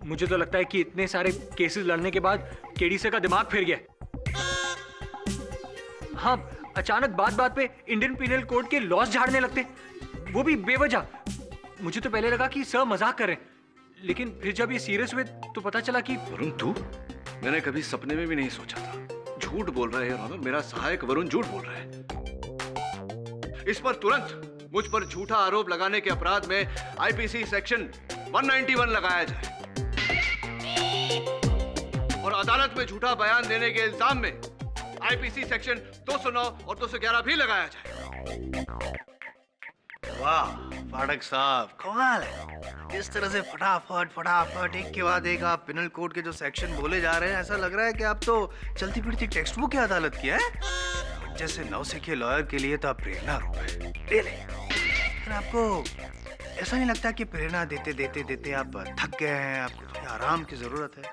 मुझे तो लगता है कि इतने सारे केसेस लड़ने के बाद केडी से का दिमाग फिर गया। हाँ, अचानक बात बात पे इंडियन पीनल कोड के लॉस झाड़ने लगते, वो भी बेवजह। मुझे तो पहले लगा कि सर मजाक कर रहे हैं, लेकिन फिर जब ये सीरियस हुए तो पता चला कि वरुण तू? मैंने कभी सपने में भी नहीं सोचा था। झूठ बोल रहे हैं योर, मेरा सहायक वरुण झूठ बोल रहा है। इस पर तुरंत मुझ पर झूठा आरोप लगाने के अपराध में आईपीसी सेक्शन 191 लगाया जाए और अदालत में झूठा बयान देने के इल्जाम में आईपीसी सेक्शन 209 और 211 भी लगाया जाए। वाह पाठक साहब, कमाल है। इस तरह से फटाफट फटाफट एक के बाद एक आप पिनल कोड के जो सेक्शन बोले जा रहे हैं, ऐसा लग रहा है कि आप तो चलती फिरती टेक्स्ट बुक की अदालत की है। जैसे नौसिखिए लॉयर के लिए तो आप प्रेरणा रूप है। ले ले। फिर आपको ऐसा नहीं लगता कि प्रेरणा देते देते देते आप थक गए हैं, आपको थोड़ी आराम की जरूरत है?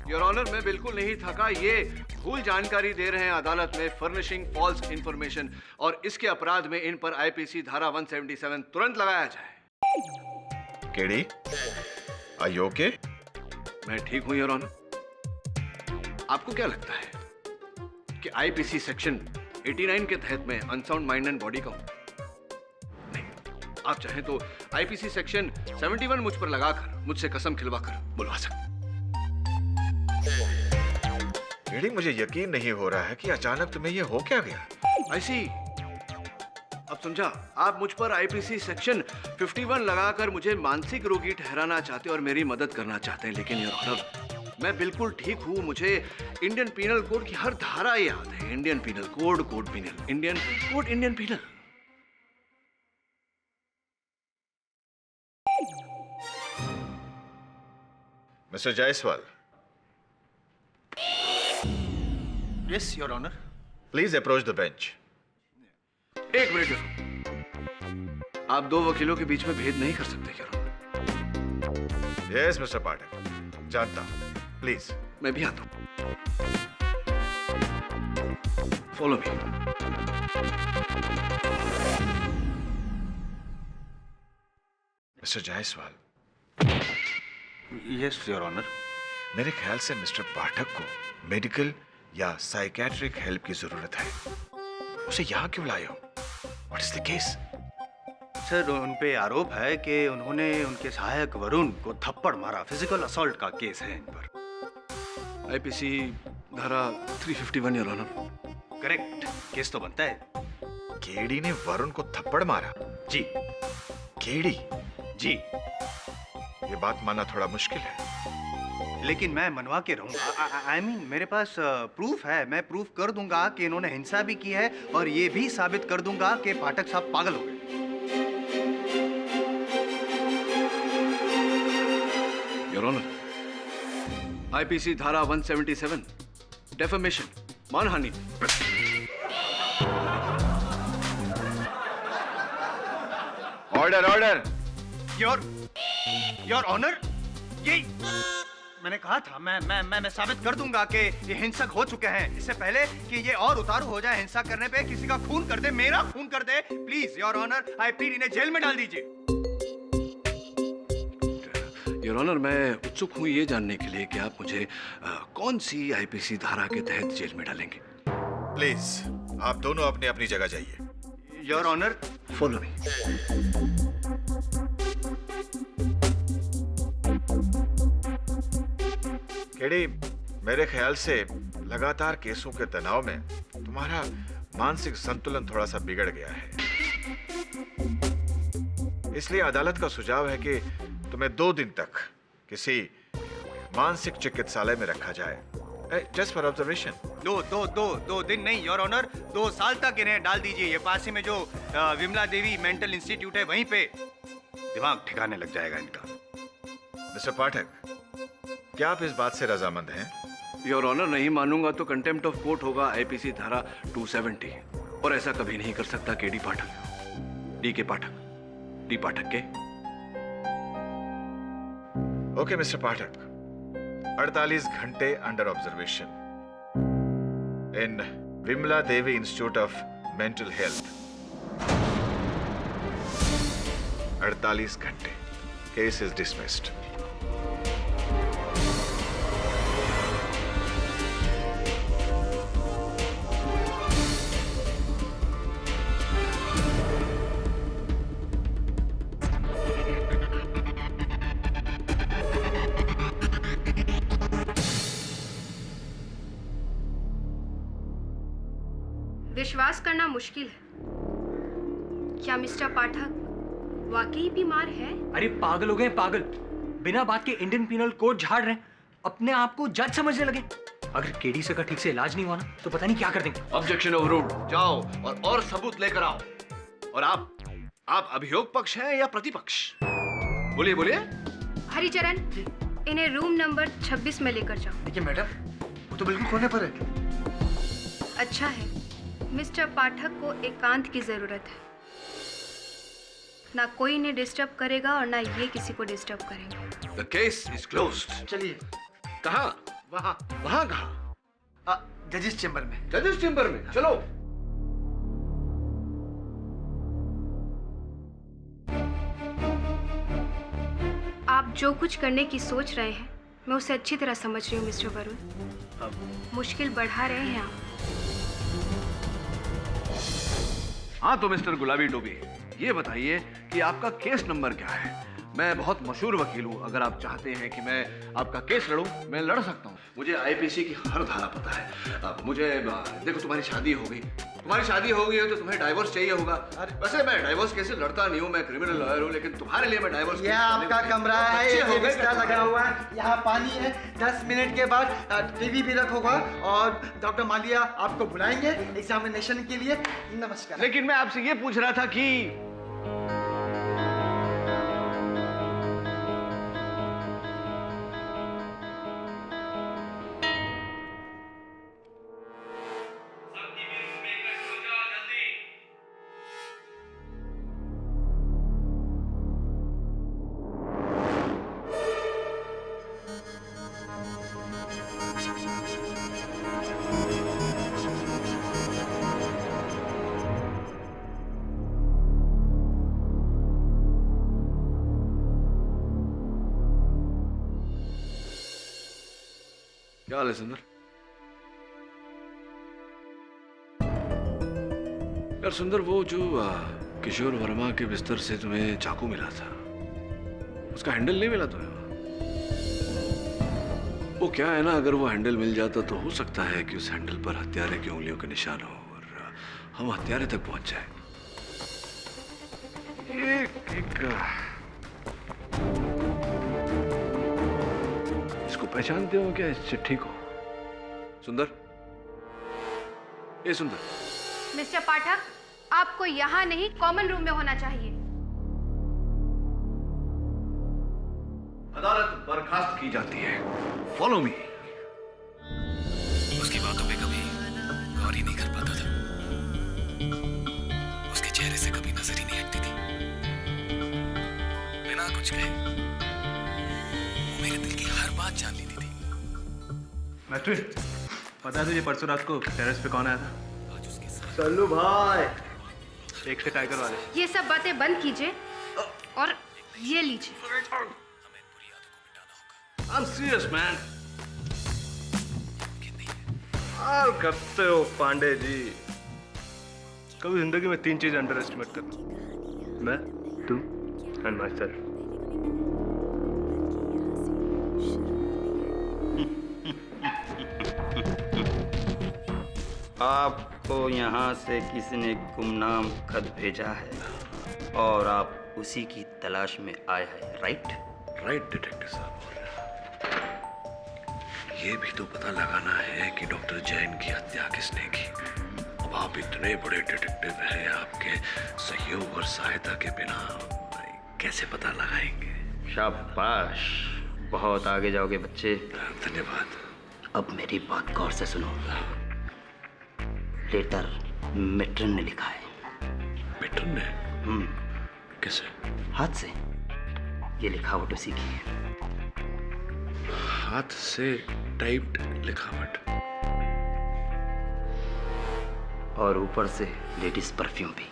योर ऑनर, मैं बिल्कुल नहीं थका। ये भूल जानकारी दे रहे हैं अदालत में, फर्निशिंग फॉल्स इंफॉर्मेशन, और इसके अपराध में इन पर आईपीसी धारा 177 तुरंत लगाया जाए। KD, are you okay? मैं ठीक हूं योर ऑनर। आपको क्या लगता है कि आईपीसी सेक्शन 89 के तहत मैं अनसाउंड माइंड एंड बॉडी का हूं? नहीं, आप चाहें तो आईपीसी सेक्शन 71 मुझ पर लगाकर, मुझसे कसम खिलवाकर बुलवा सकते। केडी, मुझे यकीन नहीं हो रहा है कि अचानक तुम्हें ये हो क्या गया। ऐसी अब समझा, आप मुझ पर आईपीसी सेक्शन 51 लगाकर मुझे मानसिक रोगी ठहराना चाहते और मेरी मदद करना चाहते हैं, लेकिन योर ऑनर मैं बिल्कुल ठीक हूं। मुझे इंडियन पीनल कोड की हर धारा याद है। Indian penal code, code penal, Indian code, Indian penal. Mister Jaiswal. Yes your honour. Please approach the bench. एक मिनट, आप दो वकीलों के बीच में भेद नहीं कर सकते क्या? यस मिस्टर पाठक, जानता हूं। प्लीज। मैं भी आता हूं। Follow me. Mister Jaiswal. Yes your honour. मेरे ख्याल से मिस्टर पाठक को मेडिकल या साइकेट्रिक हेल्प की जरूरत है। उसे यहाँ क्यों लाए हो? What is the case? Sir, उन पे आरोप है कि उन्होंने उनके सहायक वरुण को थप्पड़ मारा। फिजिकल असॉल्ट का केस है इन पर। आईपीसी धारा 351 योर ऑनर। करेक्ट, केस तो बनता है। केडी ने वरुण को थप्पड़ मारा? जी। केडी? जी। ये बात मानना थोड़ा मुश्किल है, लेकिन मैं मनवा के रहूंगा। आई मीन मेरे पास प्रूफ है। मैं प्रूफ कर दूंगा कि इन्होंने हिंसा भी की है और ये भी साबित कर दूंगा कि पाठक साहब पागल हो गए। योर ऑनर, आईपीसी धारा 177 डेफेमेशन, मानहानि। Order order. योर ऑनर, ये मैंने कहा था, मैं साबित कर दूंगा कि ये हिंसक हो चुके हैं। इससे पहले कि ये और उतारू हो जाए, हिंसा करने पे किसी का खून कर दे, मेरा खून कर दे, प्लीज योर ऑनर, आईपीडी ने जेल में डाल दीजिए। योर ऑनर, मैं उत्सुक हूं ये जानने के लिए कि आप मुझे कौन सी आईपीसी धारा के तहत जेल में डालेंगे। प्लीज आप दोनों अपनी अपनी जगह जाइए। Your honour, follow me. KD, मेरे ख्याल से लगातार केसों के तनाव में तुम्हारा मानसिक संतुलन थोड़ा सा बिगड़ गया है। इसलिए अदालत का सुझाव है कि तुम्हें 2 दिन तक किसी मानसिक चिकित्सालय में रखा जाए, जस्ट फॉर ऑब्जर्वेशन। दो दिन नहीं योर ऑनर, 2 साल तक इन्हें डाल दीजिए। ये पास ही में जो विमला देवी मेंटल इंस्टीट्यूट है वहीं पे दिमाग ठिकाने लग जाएगा इनका। मिस्टर पाठक, क्या आप इस बात से रजामंद हैं? योर ऑनर, नहीं मानूंगा तो कंटेम्प्ट ऑफ कोर्ट होगा, आईपीसी धारा 270, और ऐसा कभी नहीं कर सकता के डी पाठक, डी के पाठक, डी पाठक के। ओके मिस्टर पाठक, 48 घंटे under observation in Vimla Devi institute of mental health. 48 घंटे। Case is dismissed. विश्वास करना मुश्किल है, क्या मिस्टर पाठक वाकई बीमार है? अरे पागल हो गए पागल, बिना बात के इंडियन पीनल कोड झाड़ रहे हैं, अपने आप को जज समझने लगे। अगर केडी से का ठीक से इलाज नहीं हुआ ना तो पता नहीं क्या कर देंगे। Objection overruled. जाओ और सबूत लेकर आओ। और आप अभियोग पक्ष हैं या प्रतिपक्ष? बोलिए बोलिए। हरिचरण, इन्हें रूम नंबर 26 में लेकर जाओ। देखिए मैडम, वो तो बिल्कुल कोने पर है। अच्छा है, मिस्टर पाठक को एकांत की जरूरत है। ना कोई इन्हें डिस्टर्ब करेगा और ना ये किसी को डिस्टर्ब करेंगे। The case is closed. चलिए। कहाँ? वहाँ कहाँ? जजेस चेंबर में। जजेस चेंबर में, चलो। आप जो कुछ करने की सोच रहे हैं मैं उसे अच्छी तरह समझ रही हूँ मिस्टर वरुण। मुश्किल बढ़ा रहे हैं आप। हाँ तो मिस्टर गुलाबी टोपी, ये बताइए कि आपका केस नंबर क्या है? मैं बहुत मशहूर वकील हूँ, अगर आप चाहते हैं कि मैं आपका केस लड़ूं, मैं लड़ सकता हूँ। मुझे आईपीसी की हर धारा पता है। अब मुझे देखो, तुम्हारी शादी हो गई है तो तुम्हें डाइवोर्स चाहिए होगा। वैसे मैं डाइवोर्स केस लड़ता नहीं हूँ, मैं क्रिमिनल लॉयर हूँ, लेकिन तुम्हारे लिए मैं डाइवोर्स। यह आपका कमरा है, ये बिस्तर लगा हुआ है, यहाँ पानी है। 10 मिनट के बाद टीवी भी रखोगा और डॉक्टर मालिया आपको बुलाएंगे एग्जामिनेशन के लिए। नमस्कार। लेकिन मैं आपसे ये पूछ रहा था कि क्या हाल है सुंदर? यार सुंदर, वो जो किशोर वर्मा के बिस्तर से तुम्हें चाकू मिला था, उसका हैंडल नहीं मिला तुम्हें? वो क्या है ना, अगर वो हैंडल मिल जाता तो हो सकता है कि उस हैंडल पर हत्यारे की उंगलियों के निशान हो और हम हत्यारे तक पहुंच जाए। इसको पहचानते हो क्या, इस चिट्ठी को? सुंदर, ये सुंदर। मिस्टर पाठक, आपको यहाँ नहीं कॉमन रूम में होना चाहिए। अदालत बर्खास्त की जाती है। Follow me. उसकी बातों पे कभी गौर ही नहीं कर पाता था, उसके चेहरे से कभी नजर ही नहीं हटती थी। बिना कुछ कहे वो मेरे दिल की हर बात जान लेती थी। मैथ्यू, पता है तुझे परसों रात को टेरेस पे कौन आया था? सल्लू भाई। एक से टाइगर वाले। ये सब बातें बंद कीजिए और ये लीजिए। I'm serious, man. हाल करते हो पांडे जी। कभी जिंदगी में 3 चीज अंडर एस्टिमेट करना, मैं, तू एंड माई सेल्फ। आपको यहाँ से किसी ने गुमनाम खत भेजा है और आप उसी की तलाश में आए हैं, राइट? राइट डिटेक्टिव साहब। ये भी तो पता लगाना है कि डॉक्टर जैन की हत्या किसने की। अब आप इतने बड़े डिटेक्टिव हैं, आपके सहयोग और सहायता के बिना कैसे पता लगाएंगे? शाबाश, बहुत आगे जाओगे बच्चे। धन्यवाद। अब मेरी बात गौर से सुनो। लेटर मिट्रन ने लिखा है। मिट्रन ने? कैसे? हाथ से। ये लिखावट उसी की है। हाथ से टाइप्ड लिखावट? और ऊपर से लेडीज परफ्यूम भी।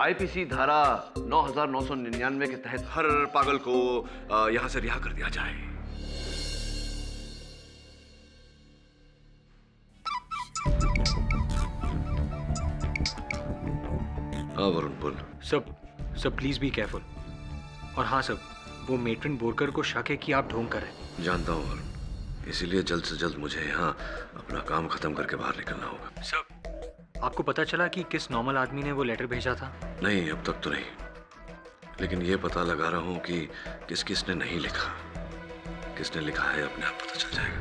आईपीसी धारा 9999 के तहत हर पागल को यहां से रिहा कर दिया जाए। हाँ वरुण बोल। सब प्लीज बी केयरफुल। और हाँ सब, वो मेट्रन बोरकर को शक है कि आप ढोंग कर रहे हैं। जानता हूँ वरुण, इसीलिए जल्द से जल्द मुझे यहाँ अपना काम खत्म करके बाहर निकलना होगा। सब, आपको पता चला कि किस नॉर्मल आदमी ने वो लेटर भेजा था? नहीं, अब तक तो नहीं, लेकिन ये पता लगा रहा हूँ कि किसने नहीं लिखा। किसने लिखा है अपने आप पता चल जाएगा।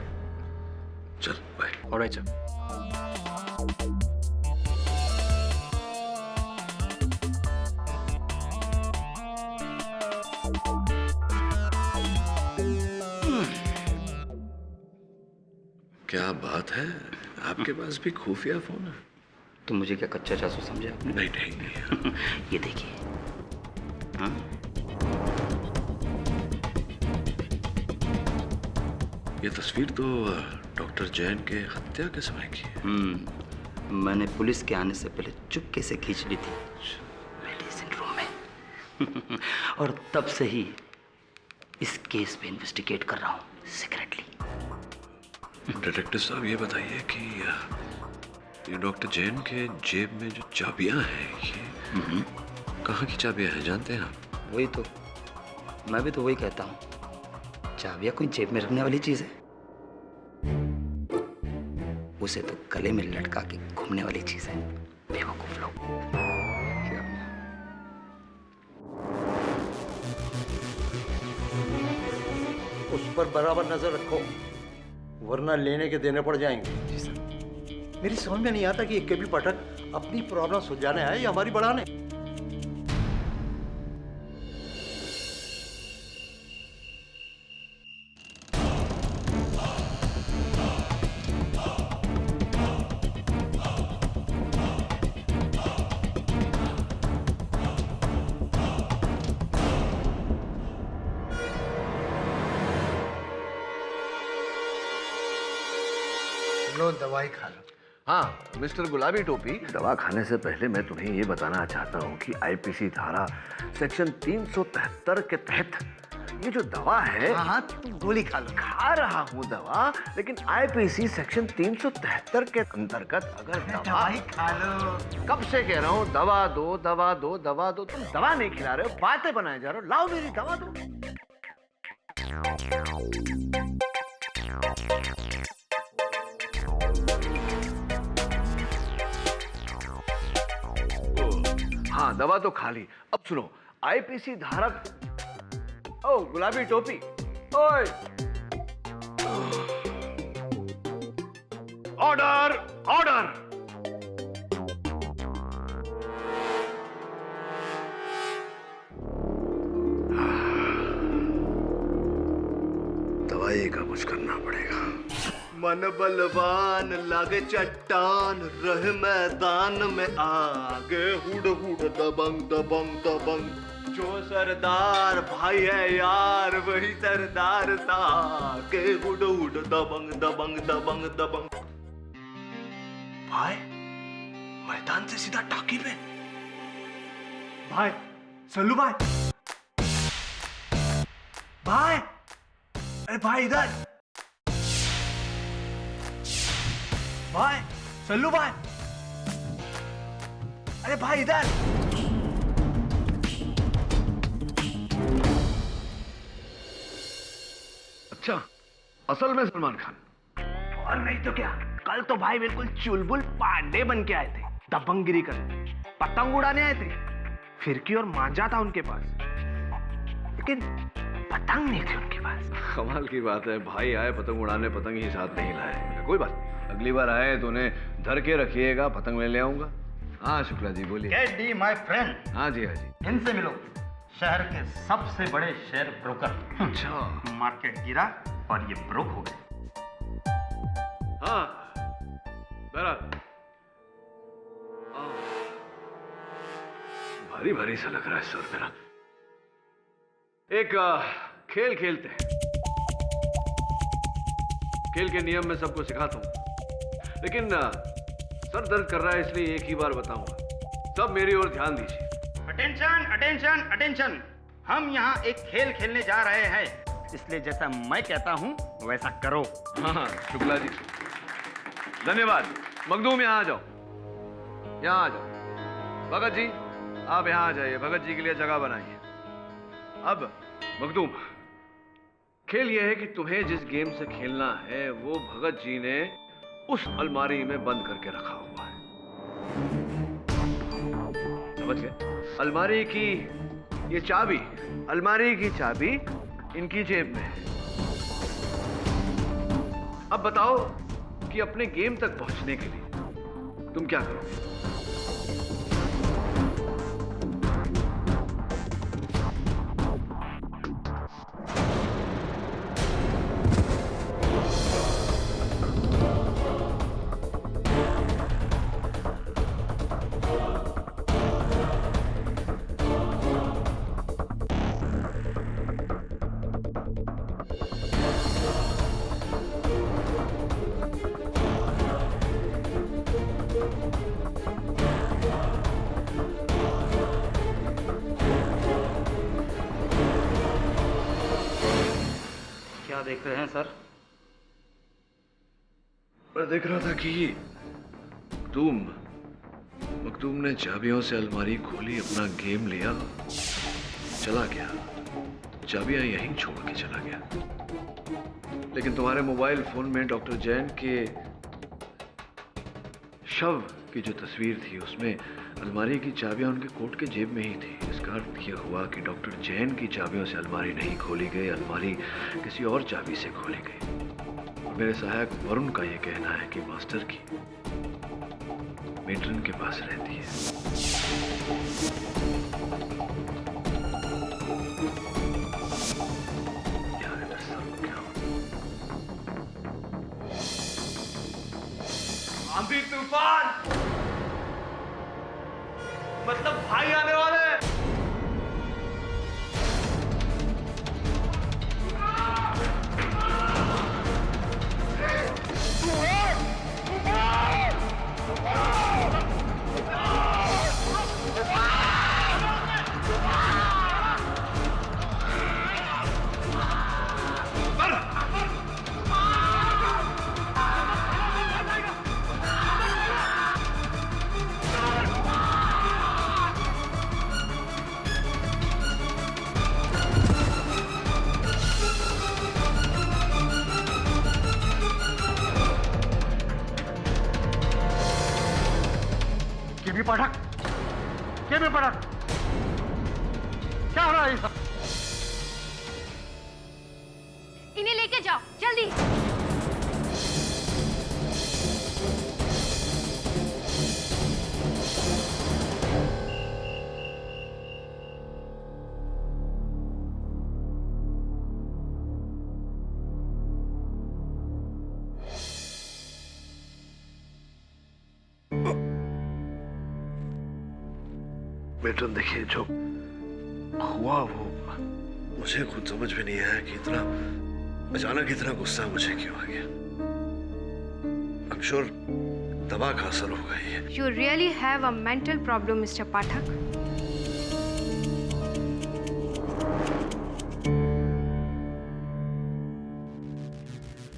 चल बाय। Alright sir. क्या बात है, आपके पास भी खुफिया फोन है? तो मुझे क्या कच्चा जासूस समझे आपने? नहीं। ये देखिए। हाँ? ये तस्वीर तो डॉक्टर जैन के हत्या के समय की है। मैंने पुलिस के आने से पहले चुपके से खींच ली थी मेडिसिन रूम में। और तब से ही इस केस पे इन्वेस्टिगेट कर रहा हूँ सीक्रेटली। डिटेक्टिव साहब, ये बताइए कि ये डॉक्टर जैन के जेब में जो चाबियां हैं, ये कहाँ की चाबियां हैं, जानते हैं आप? वही तो, मैं भी तो वही कहता हूँ। चाबियां कोई जेब में रखने वाली चीज है? उसे तो गले में लटका के घूमने वाली चीज है। बेवकूफ लोग। उस पर बराबर नजर रखो, वरना लेने के देने पड़ जाएंगे। मेरी समझ में नहीं आता कि ये केबल पाठक अपनी प्रॉब्लम सुलझाने आए या हमारी बढ़ाने। लो दवाई खा लो। हाँ मिस्टर गुलाबी टोपी, दवा खाने से पहले मैं तुम्हें ये बताना चाहता हूँ कि आईपीसी धारा सेक्शन 373 के तहत ये जो दवा है। हाँ, तुम गोली खा लो। खा रहा हूँ दवा, लेकिन आईपीसी सेक्शन 373 के अंतर्गत अगर दवाई खा लो। कब से कह रहा हूँ दवा दो दवा दो दवा दो, तुम दवा नहीं खिला रहे हो, बातें बनाए जा रहे हो। लाओ मेरी दवा दो। हाँ दवा तो खा ली। अब सुनो, आईपीसी धारा। ओ गुलाबी टोपी, ओए, ऑर्डर ऑर्डर। दवाई का कुछ करना पड़ेगा। मन बलवान लागे चट्टान, रहे मैदान में आगे, हुड हुड दबंग दबंग दबंग। जो सरदार भाई है यार, वही सरदार था के, हुड हुड दबंग दबंग दबंग दबंग। भाई मैदान से सीधा टाकी पे। भाई सल्लू भाई, भाई अरे भाई इधर, भाई सल्लू भाई, अरे भाई इधर। अच्छा, असल में सलमान खान? और नहीं तो क्या, कल तो भाई बिल्कुल चुलबुल पांडे बन के आए थे। दबंगगिरी करते, पतंग उड़ाने आए थे। फिरकी और मांझा था उनके पास, लेकिन पतंग नहीं थी उनके पास। कमाल की बात है, भाई आए पतंग उड़ाने, पतंग ही साथ नहीं लाए। कोई बात नहीं, अगली बार आए तो उन्हें धर के रखिएगा, पतंग मैं ले आऊंगा। हाँ शुक्ला जी बोलिए। Get the my friend. हाँ जी हाँ जी। इनसे मिलो, शहर के सबसे बड़े शेयर ब्रोकर। अच्छा। मार्केट गिरा और ये ब्रोक हो गए। हाँ बहरहाल भारी भारी सा लग रहा है सर मेरा। एक खेल खेलते हैं। खेल के नियम मैं सबको सिखाता हूं, लेकिन सर दर्द कर रहा है इसलिए एक ही बार बताऊंगा। सब मेरी ओर ध्यान दीजिए। अटेंशन अटेंशन अटेंशन, हम यहाँ एक खेल खेलने जा रहे हैं, इसलिए जैसा मैं कहता हूँ वैसा करो। हाँ शुक्ला जी धन्यवाद। मखदूम यहाँ आ जाओ, यहाँ आ जाओ। भगत जी आप यहाँ आ जाइए, भगत जी के लिए जगह बनाइए। अब मखदूम खेल यह है कि तुम्हें जिस गेम से खेलना है वो भगत जी ने उस अलमारी में बंद करके रखा हुआ है, समझ गए? अलमारी की ये चाबी, अलमारी की चाबी इनकी जेब में है। अब बताओ कि अपने गेम तक पहुंचने के लिए तुम क्या करोगे? क्या देख रहे हैं सर? मैं देख रहा था कि मखदूम ने चाबियों से अलमारी खोली, अपना गेम लिया, चला गया। चाबियां यहीं छोड़ के चला गया। लेकिन तुम्हारे मोबाइल फोन में डॉक्टर जैन के शव की जो तस्वीर थी उसमें अलमारी की चाबियां उनके कोट के जेब में ही थी। इसका अर्थ यह हुआ कि डॉक्टर जैन की चाबियों से अलमारी नहीं खोली गई, अलमारी किसी और चाबी से खोली गई। और मेरे सहायक वरुण का यह कहना है कि मास्टर की मेट्रन के पास रहती है। आंधी तूफान, मतलब भाई आने वाले हैं। केबी पाठक, क्या हो रहा है ये सब? इन्हें लेके जाओ जल्दी। मेट्रन देखिए, जो हुआ वो मुझे खुद समझ में नहीं आया कि इतना अचानक इतना गुस्सा मुझे क्यों आ गया। I'm sure दवा का असर होगा ये। You really have a mental problem, Mr. पाठक।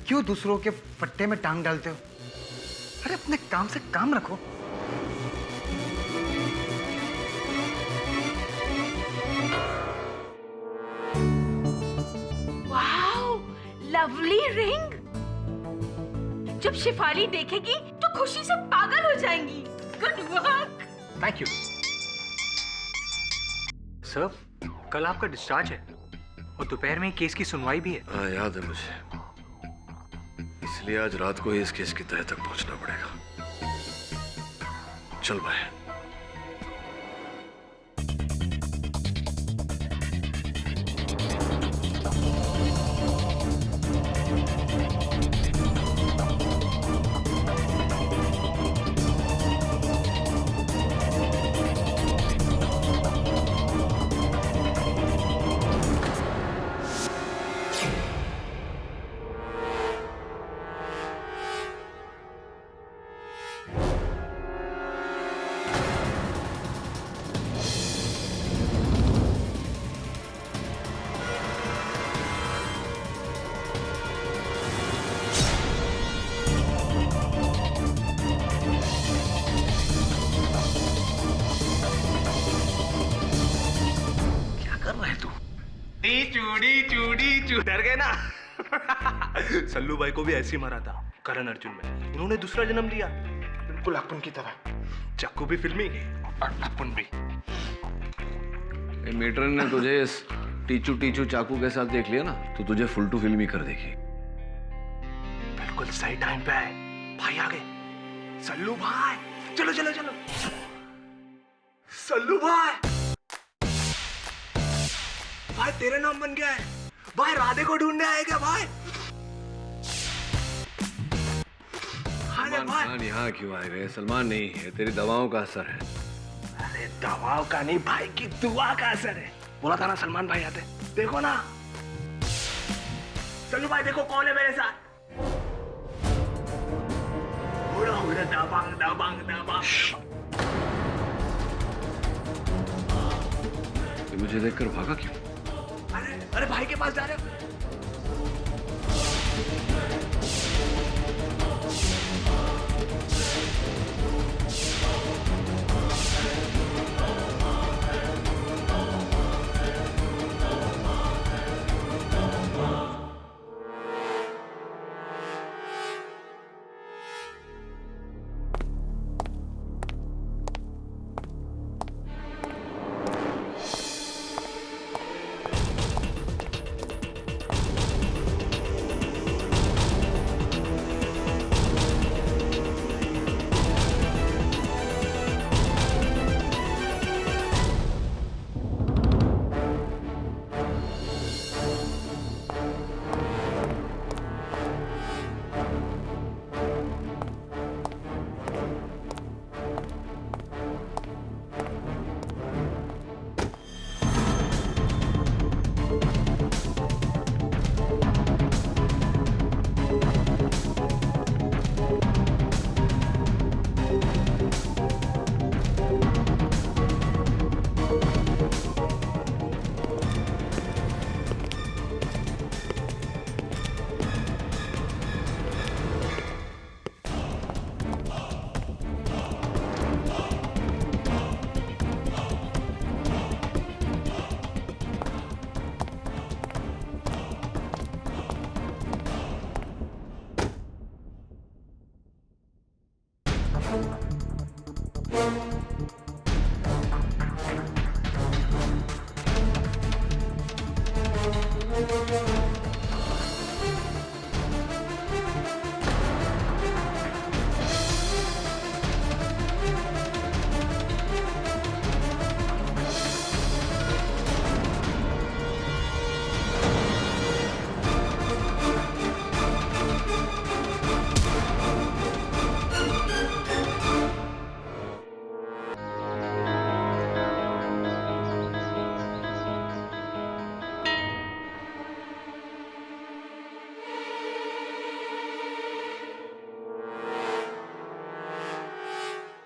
क्यों दूसरों के पट्टे में टांग डालते हो? अरे अपने काम से काम रखो। Lovely ring. जब शिफाली देखेगी तो खुशी से पागल हो जाएंगी। Good work. Thank you. Sir, कल आपका डिस्चार्ज है और दोपहर में केस की सुनवाई भी है। हाँ, याद है मुझे। इसलिए आज रात को ही इस केस की तह तक पहुंचना पड़ेगा। चल भाई। डर गए ना? सल्लू भाई को भी ऐसे ही मारा था करण अर्जुन में। उन्होंने दूसरा जन्म लिया, बिल्कुल अपन की तरह। चक्कू भी फिल्मी और अपन भी। मेट्रन ने तुझे इस टीचू टीचू चाकू के साथ देख लिया ना, तो तुझे फुल टू फिल्मी कर देगी। बिल्कुल सही टाइम पे आए भाई। आ गए सल्लू भाई। चलो चलो चलो। सल्लू भाई, भाई तेरा नाम बन गया है। भाई राधे को ढूंढने आएगा भाई। सलमान खान यहाँ क्यों आए गए? सलमान नहीं है, तेरी दवाओं का असर है। अरे दवाओं का नहीं भाई की दुआ का असर है। बोला था ना सलमान भाई आते। देखो ना सल्लू भाई, देखो कौन है मेरे साथ। उड़ा उड़ा दबांग दबांग दबांग। मुझे देखकर भागा क्यों? अरे भाई के पास जा रहे हो?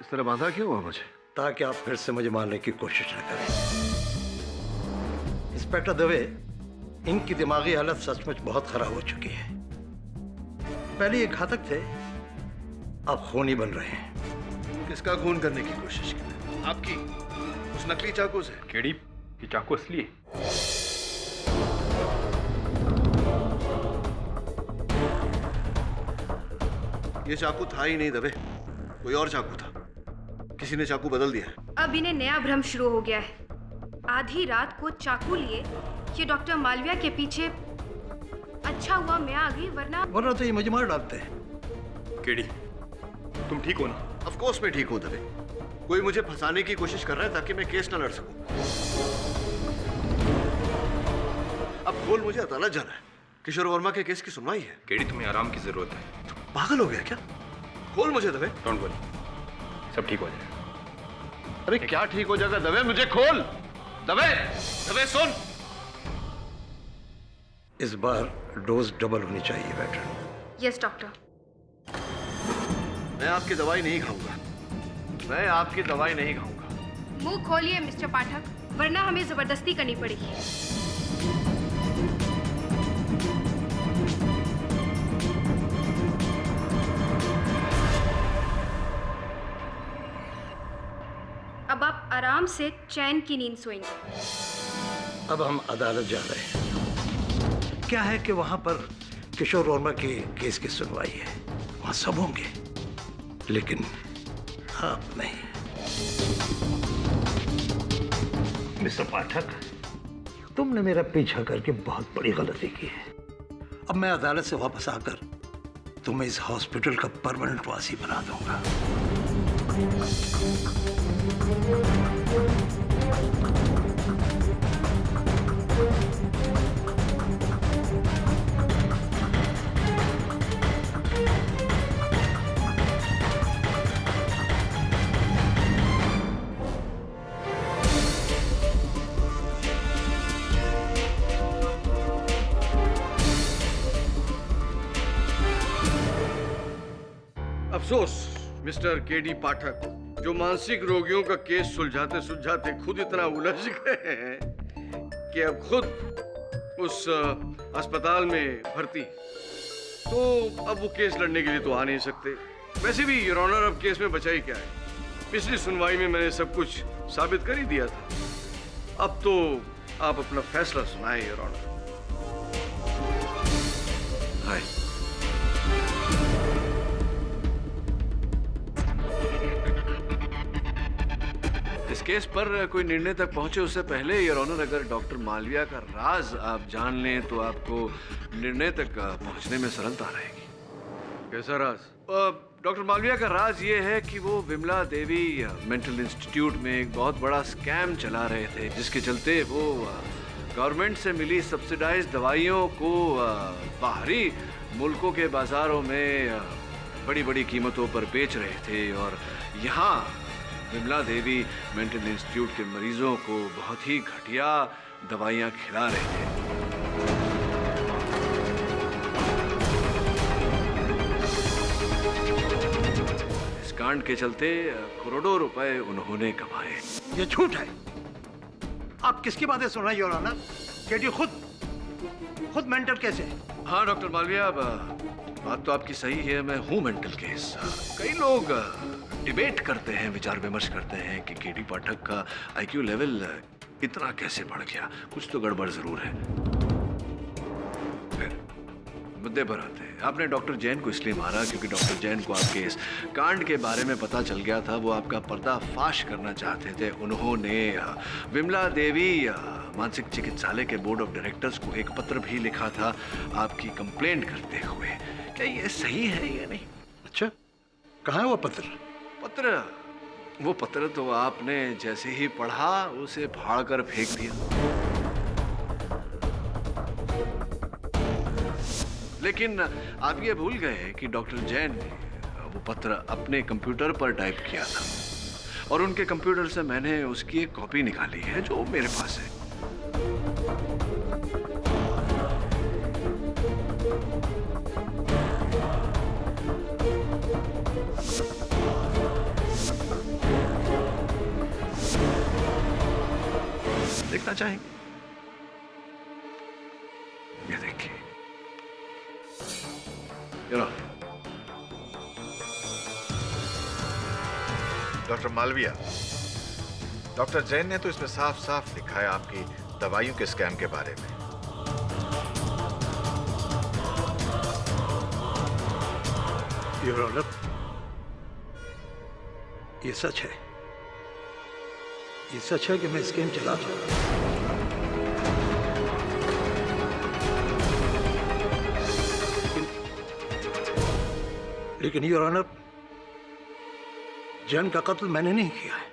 इस तरह बांधा क्यों हुआ मुझे? ताकि आप फिर से मुझे मारने की कोशिश न करें। इंस्पेक्टर दवे, इनकी दिमागी हालत सचमुच बहुत खराब हो चुकी है। पहले ये घातक थे, अब खूनी बन रहे हैं। किसका खून करने की कोशिश की? आपकी? उस नकली चाकू से? केड़ी ये चाकू असली है? ये चाकू था ही नहीं दवे, कोई और चाकू था। किसी ने चाकू बदल दिया है। अब इन्हें नया भ्रम शुरू हो गया है। आधी रात को चाकू लिए ये डॉक्टर मालविया के पीछे। अच्छा हुआ मैं आ गई, वरना तो ये मुझे मार डालते हैं। केडी, तुम ठीक हो ना? ऑफ कोर्स मैं ठीक हूँ दवे। कोई मुझे फंसाने की कोशिश कर रहा है ताकि मैं केस ना लड़ सकूं। अब बोल, मुझे अदालत जाना है। किशोर वर्मा के केस की सुनवाई है। केडी, तुम्हें आराम की जरूरत है। तुम पागल हो गया क्या? खोल मुझे दवे। डोंट वरी, सब ठीक हो जाएगा। अरे क्या ठीक हो जाएगा दवे? मुझे खोल दवे। दवे सुन, इस बार डोज डबल होनी चाहिए वेटरन। Yes doctor. मैं आपकी दवाई नहीं खाऊंगा। मैं आपकी दवाई नहीं खाऊंगा। मुंह खोलिए मिस्टर पाठक, वरना हमें जबरदस्ती करनी पड़ेगी। अब आप आराम से चैन की नींद सोएंगे। अब हम अदालत जा रहे हैं। क्या है कि वहां पर किशोर वर्मा के केस की सुनवाई है, वहां सब होंगे, लेकिन आप नहीं। मिस्टर पाठक, तुमने मेरा पीछा करके बहुत बड़ी गलती की है। अब मैं अदालत से वापस आकर तुम्हें इस हॉस्पिटल का परमानेंट वासी बना दूंगा। अफसोस मिस्टर केडी पाठक, जो मानसिक रोगियों का केस सुलझाते सुलझाते खुद इतना उलझ गए हैं कि अब खुद उस अस्पताल में भर्ती, तो अब वो केस लड़ने के लिए तो आ नहीं सकते। वैसे भी योर ऑनर, अब केस में बचा ही क्या है? पिछली सुनवाई में मैंने सब कुछ साबित कर ही दिया था। अब तो आप अपना फैसला सुनाएं योर ऑनर। हाय। इस केस पर कोई निर्णय तक पहुंचे उससे पहले योर ऑनर, अगर डॉक्टर मालविया का राज आप जान लें तो आपको निर्णय तक पहुंचने में सरलता रहेगी। कैसा राज? डॉक्टर मालविया का राज ये है कि वो विमला देवी मेंटल इंस्टीट्यूट में एक बहुत बड़ा स्कैम चला रहे थे, जिसके चलते वो गवर्नमेंट से मिली सब्सिडाइज्ड दवाइयों को बाहरी मुल्कों के बाजारों में बड़ी बड़ी कीमतों पर बेच रहे थे, और यहाँ विमला देवी मेंटल इंस्टीट्यूट के मरीजों को बहुत ही घटिया दवाइयाँ खिला रहे थे। इस कांड के चलते करोड़ों रुपए उन्होंने कमाए। ये झूठ है। आप किसकी बातें सुन रहे हैं योर ऑनर? केडी खुद मेंटल केस है। हाँ डॉक्टर मालविया, बात तो आपकी सही है, मैं हूँ मेंटल केस। कई लोग डिबेट करते हैं, विचार विमर्श करते हैं कि केडी पाठक का आईक्यू लेवल इतना कैसे बढ़ गया, कुछ तो गड़बड़ जरूर है। फिर मुद्दे पर आते हैं। आपने डॉक्टर जैन को इसलिए मारा क्योंकि डॉक्टर जैन को आपके इस कांड के बारे में पता चल गया था। वो आपका पर्दाफाश करना चाहते थे। उन्होंने विमला देवी मानसिक चिकित्सालय के बोर्ड ऑफ डायरेक्टर्स को एक पत्र भी लिखा था आपकी कंप्लेंट करते हुए। क्या ये सही है या नहीं? अच्छा, कहाँ है वो पत्र? वो पत्र तो आपने जैसे ही पढ़ा उसे फाड़ कर फेंक दिया। लेकिन आप ये भूल गए कि डॉक्टर जैन ने वो पत्र अपने कंप्यूटर पर टाइप किया था, और उनके कंप्यूटर से मैंने उसकी एक कॉपी निकाली है जो मेरे पास है। देखना चाहेंगे? ये देखिए। डॉक्टर मालविया, डॉक्टर जैन ने तो इसमें साफ साफ लिखा है आपकी दवाइयों के स्कैम के बारे में। योर ऑनर, ये सच है। इससे अच्छा है कि मैं स्कैम चला दूं। लेकिन योर ऑनर, जैन का कत्ल मैंने नहीं किया है।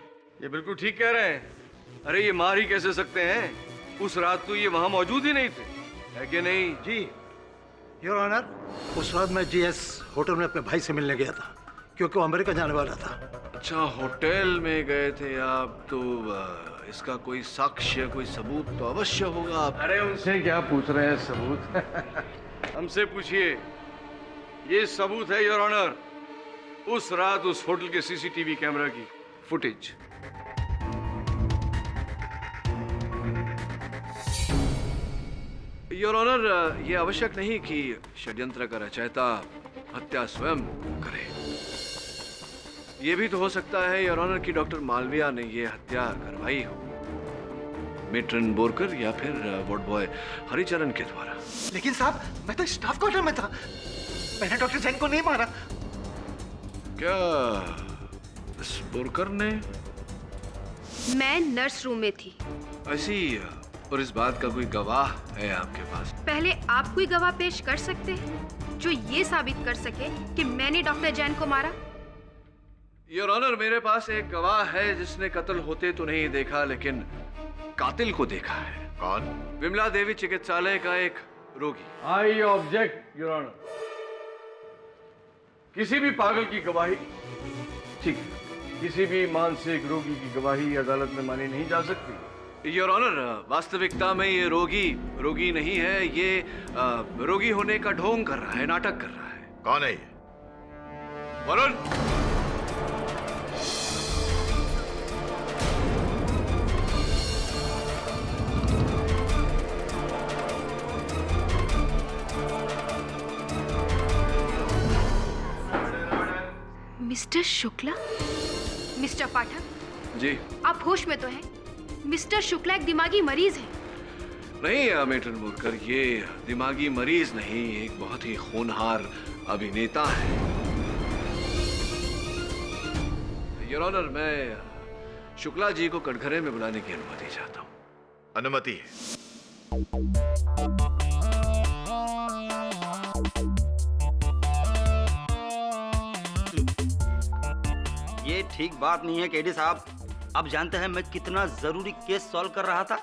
ये बिल्कुल ठीक कह रहे हैं। अरे ये मार ही कैसे सकते हैं? उस रात तो ये वहां मौजूद ही नहीं थे, है कि नहीं? जी योर ऑनर, उस रात मैं जीएस होटल में अपने भाई से मिलने गया था, क्योंकि वो अमेरिका जाने वाला था। अच्छा, होटल में गए थे आप, तो इसका कोई साक्ष्य, कोई सबूत तो अवश्य होगा। अरे उनसे क्या पूछ रहे हैं सबूत? हमसे पूछिए। ये सबूत है योर ऑनर, उस रात उस होटल के सीसीटीवी कैमरा की फुटेज। योर ऑनर, ये आवश्यक नहीं कि षड्यंत्र का रचयिता हत्या स्वयं करे। ये भी तो हो सकता है योर ऑनर कि डॉक्टर मालविया ने ये हत्या करवाई हो, मेट्रन बोरकर या फिर वार्ड बॉय हरिचरण के द्वारा। लेकिन साहब, मैं तो स्टाफ क्वार्टर में था, मैंने डॉक्टर जैन को नहीं मारा। क्या इस बोरकर ने? मैं नर्स रूम में थी। ऐसी, और इस बात का कोई गवाह है आपके पास? पहले आप कोई गवाह पेश कर सकते हैं जो ये साबित कर सके कि मैंने डॉक्टर जैन को मारा? योर ऑनर, मेरे पास एक गवाह है जिसने कत्ल होते तो नहीं देखा, लेकिन कातिल को देखा है। कौन? विमला देवी चिकित्सालय का एक रोगी। I object your honour. किसी भी पागल की गवाही, ठीक है, किसी भी मानसिक रोगी की गवाही अदालत में मानी नहीं जा सकती। योर ऑनर, वास्तविकता में ये रोगी नहीं है, ये रोगी होने का ढोंग कर रहा है, नाटक कर रहा है। कौन है ये? वरुण। मिस्टर शुक्ला? मिस्टर पाठक जी, आप होश में तो हैं? मिस्टर शुक्ला एक दिमागी मरीज है। नहीं मेट्रन बोरकर, ये दिमागी मरीज नहीं, एक बहुत ही होनहार अभिनेता है। योर ऑनर, मैं शुक्ला जी को कटघरे में बुलाने की अनुमति चाहता हूँ। अनुमति है। ये ठीक बात नहीं है केडी साहब। आप जानते हैं मैं कितना जरूरी केस सॉल्व कर रहा था।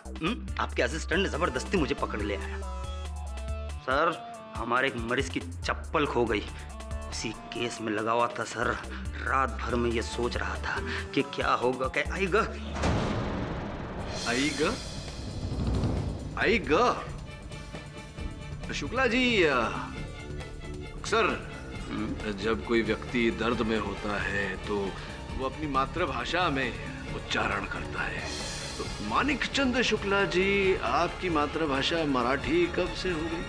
आपके असिस्टेंट ने जबरदस्ती मुझे पकड़ ले आया। सर, हमारे एक मरीज की चप्पल खो गई, उसी केस में लगा हुआ था सर। रात भर में ये सोच रहा था कि क्या होगा, क्या आएगा। शुक्ला जी, अक्सर जब कोई व्यक्ति दर्द में होता है तो वो अपनी मातृभाषा में उच्चारण करता है। तो मानिक चंद शुक्ला जी, आपकी मातृभाषा मराठी कब से हो गई?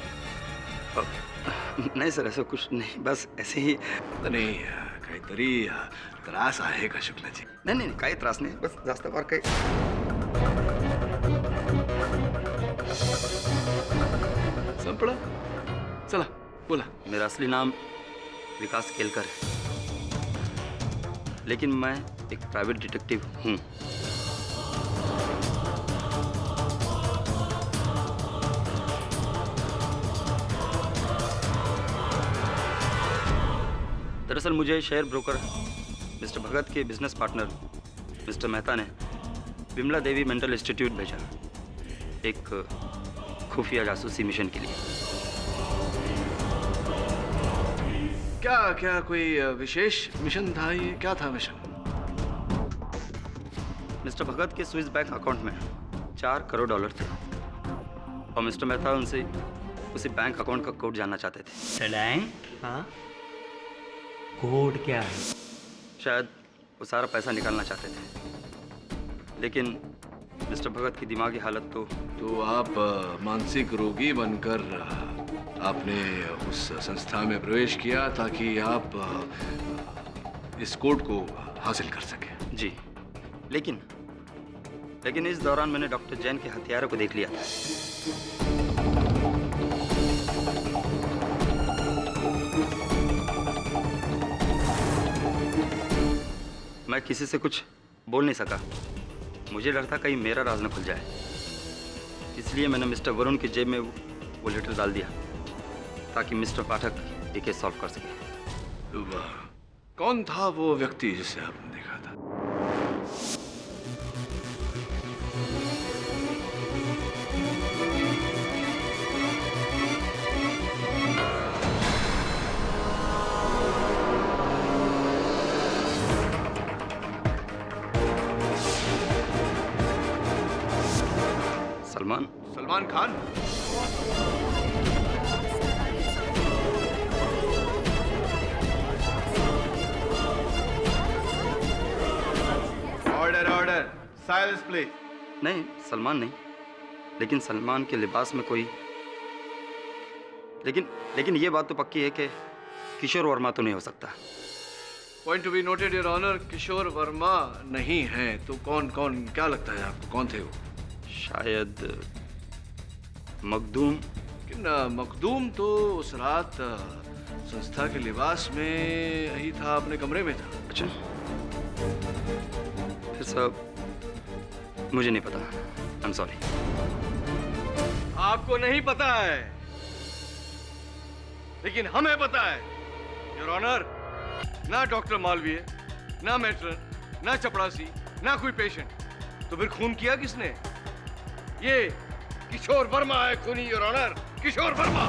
नाही सर, असं कुछ नहीं, बस ऐसे ही. नाही, काहीतरी त्रास आहे का शुक्ला जी? नाही नाही, काही त्रास नाही, बस जास्त फार काही. संपला? चला बोला. मेरा असली नाम विकास केलकर है, लेकिन मैं एक प्राइवेट डिटेक्टिव हूँ. दरअसल मुझे शेयर ब्रोकर मिस्टर भगत के बिजनेस पार्टनर मिस्टर मेहता ने विमला देवी मेंटल इंस्टीट्यूट भेजा, एक खुफिया जासूसी मिशन के लिए. क्या क्या कोई विशेष मिशन था? ये क्या था मिशन? मिस्टर भगत के स्विस बैंक अकाउंट में $4 करोड़ थे और मिस्टर मेहता उनसे उसी बैंक अकाउंट का कोड जानना चाहते थे. हाँ, कोड क्या है? शायद वो सारा पैसा निकालना चाहते थे, लेकिन मिस्टर भगत की दिमागी हालत तो आप मानसिक रोगी बनकर आपने उस संस्था में प्रवेश किया ताकि आप इस कोड को हासिल कर सके. जी, लेकिन इस दौरान मैंने डॉक्टर जैन के हथियारों को देख लिया था. मैं किसी से कुछ बोल नहीं सका, मुझे डर था कहीं मेरा राज न खुल जाए, इसलिए मैंने मिस्टर वरुण की जेब में वो लेटर डाल दिया ताकि मिस्टर पाठक ये केस सॉल्व कर सके। वाह, कौन था वो व्यक्ति जिसे आपने देखा था? Salman Khan. Order order, silence please. नहीं, सलमान नहीं, लेकिन सलमान के लिबास में कोई लेकिन ये बात तो पक्की है कि किशोर वर्मा तो नहीं हो सकता। Point to be noted your honour, Kishore Verma नहीं है तो कौन क्या लगता है आपको, कौन थे वो? शायद मखदूम। लेकिन मखदूम तो उस रात संस्था के लिबास में ही था, अपने कमरे में था। अच्छा, फिर सब मुझे नहीं पता, आई एम सॉरी। आपको नहीं पता है लेकिन हमें पता है योर ऑनर। ना डॉक्टर मालवीय, ना मैट्रन, ना चपड़ासी, ना कोई पेशेंट, तो फिर खून किया किसने? ये किशोर वर्मा है खूनी योर ऑनर, किशोर वर्मा।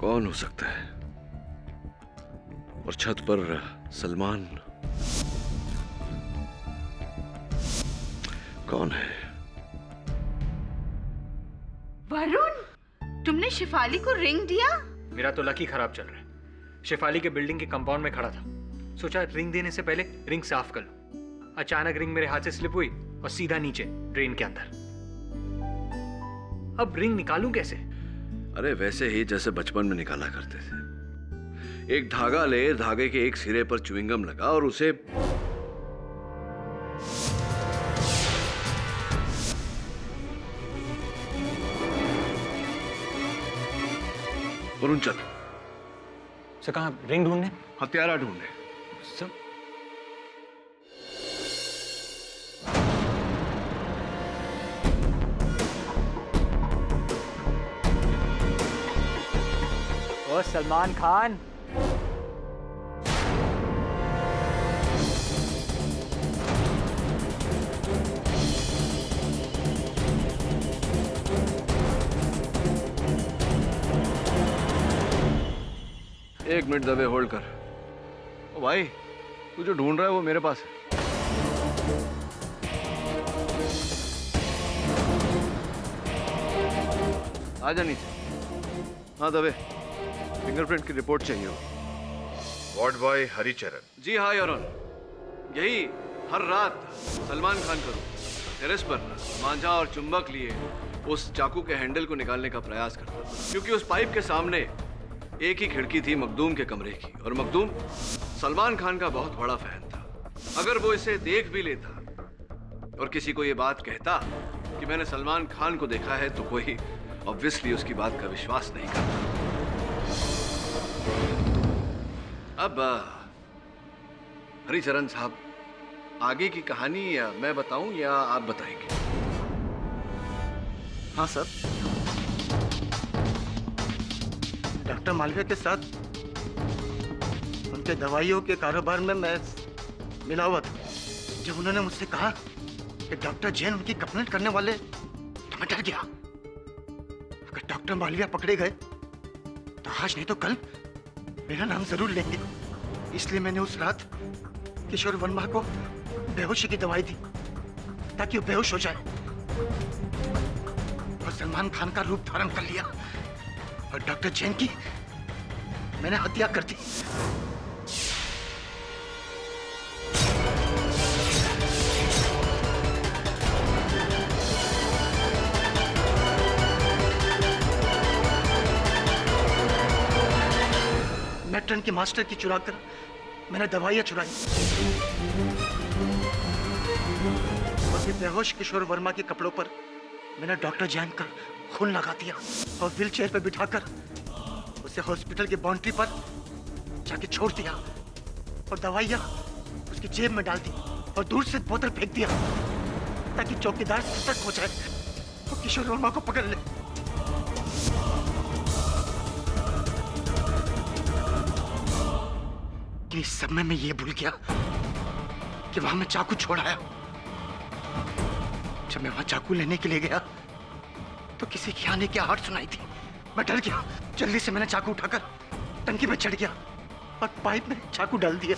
कौन हो सकता है? और छत पर सलमान कौन है? वरुण, तुमने शिफाली को रिंग दिया? मेरा तो लकी खराब चल रहा है। शिफाली के बिल्डिंग के कंपाउंड में खड़ा था, सोचा रिंग देने से पहले रिंग साफ कर लो। अचानक रिंग मेरे हाथ से स्लिप हुई और सीधा नीचे ड्रेन के अंदर। अब रिंग निकालूं कैसे? अरे वैसे ही जैसे बचपन में निकाला करते थे। एक धागा ले, धागे के एक सिरे पर च्युइंगम लगा और उसे वरुण चल। सर कहाँ? रिंग ढूंढने? हत्यारा ढूंढने। सर ओ सलमान खान, एक मिनट दबे होल्ड कर। ओ भाई, तू जो ढूंढ रहा है वो मेरे पास है। आजा नीचे। हाँ दबे, फिंगरप्रिंट की रिपोर्ट चाहिए हो। Ward boy Haricharan. जी हाँ योर ऑनर, यही हर रात सलमान खान का रूम टेरेस पर मांझा और चुंबक लिए उस चाकू के हैंडल को निकालने का प्रयास करता था, क्योंकि उस पाइप के सामने एक ही खिड़की थी मखदूम के कमरे की, और मखदूम सलमान खान का बहुत बड़ा फैन था। अगर वो इसे देख भी लेता और किसी को ये बात कहता कि मैंने सलमान खान को देखा है, तो कोई ऑब्वियसली उसकी बात का विश्वास नहीं करता। अब हरिचरण साहब, आगे की कहानी मैं बताऊं या आप बताएंगे? हाँ सर, डॉक्टर मालवीय के साथ उनके दवाइयों के कारोबार में मैं मिला हुआ था। जब उन्होंने मुझसे कहा कि डॉक्टर जैन उनकी कंप्लेंट करने वाले, तो मैं डर गया। अगर डॉक्टर मालवीय पकड़े गए तो आज नहीं तो कल मेरा नाम जरूर लेंगे। इसलिए मैंने उस रात किशोर वर्मा को बेहोशी की दवाई दी ताकि वो बेहोश हो जाए, और सलमान खान का रूप धारण कर लिया और डॉक्टर जैन की मैंने हत्या कर दी। मैट्रन के मास्टर की चुरा कर मैंने दवाइयाँ चुराई और फिर बेहोश किशोर वर्मा के कपड़ों पर मैंने डॉक्टर जैन का खून लगा दिया और व्हीलचेयर पर बिठाकर उसे हॉस्पिटल की बाउंड्री पर जाके छोड़ दिया और दवाइयाँ उसकी जेब में डाल दी और दूर से बोतल फेंक दिया ताकि चौकीदार सतर्क हो जाए और किशोर वर्मा को पकड़ ले। इस सब में मैं ये भूल गया कि वहां मैं चाकू छोड़ आया। जब मैं वहां चाकू लेने के लिए गया तो किसी की आने की आहट सुनाई थी। मैं डर गया, जल्दी से मैंने चाकू उठाकर टंकी में चढ़ गया और पाइप में चाकू डाल दिया।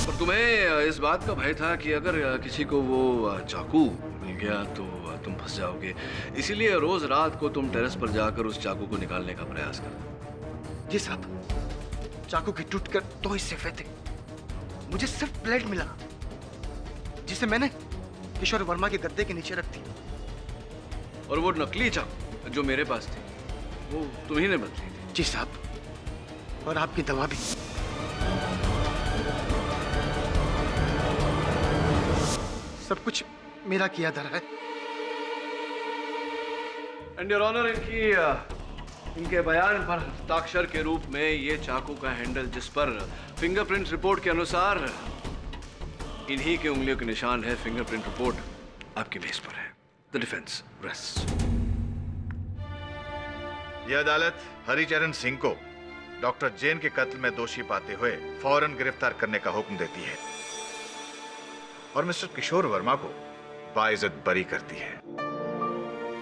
और तुम्हें इस बात का भय था कि अगर किसी को वो चाकू मिल गया तो तुम फंस जाओगे, इसीलिए रोज रात को तुम टेरेस पर जाकर उस चाकू को निकालने का प्रयास करते। जी साहब, चाकू के टूटकर 2 हिस्से हुए थे। मुझे सिर्फ ब्लेड मिला जिसे मैंने किशोर वर्मा के गद्दे के नीचे रख दी। और वो नकली चाकू जो मेरे पास थी वो तुम्ही ने बदली थी। जी साहब, और आपकी दवा भी। सब कुछ मेरा किया धरा है। एंड योर ऑनर, इनके बयान पर हस्ताक्षर के रूप में ये चाकू का हैंडल जिस पर फिंगरप्रिंट रिपोर्ट के अनुसार इन्हीं के उंगलियों के निशान है, फिंगरप्रिंट रिपोर्ट आपकी बेस पर है। The defence rest. यह अदालत हरिचरण सिंह को डॉक्टर जैन के कत्ल में दोषी पाते हुए फौरन गिरफ्तार करने का हुक्म देती है और मिस्टर किशोर वर्मा को बाइज्जत बरी करती है।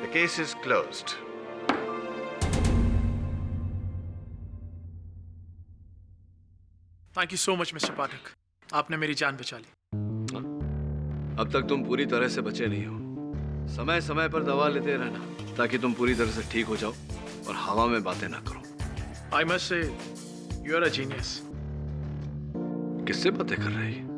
The case is closed. Thank you so much mister Pathak, आपने मेरी जान बचा ली। अब तक तुम पूरी तरह से बचे नहीं हो। समय समय पर दवा लेते रहना ताकि तुम पूरी तरह से ठीक हो जाओ और हवा में बातें ना करो। I must say you are a genius. किससे बातें कर रही है?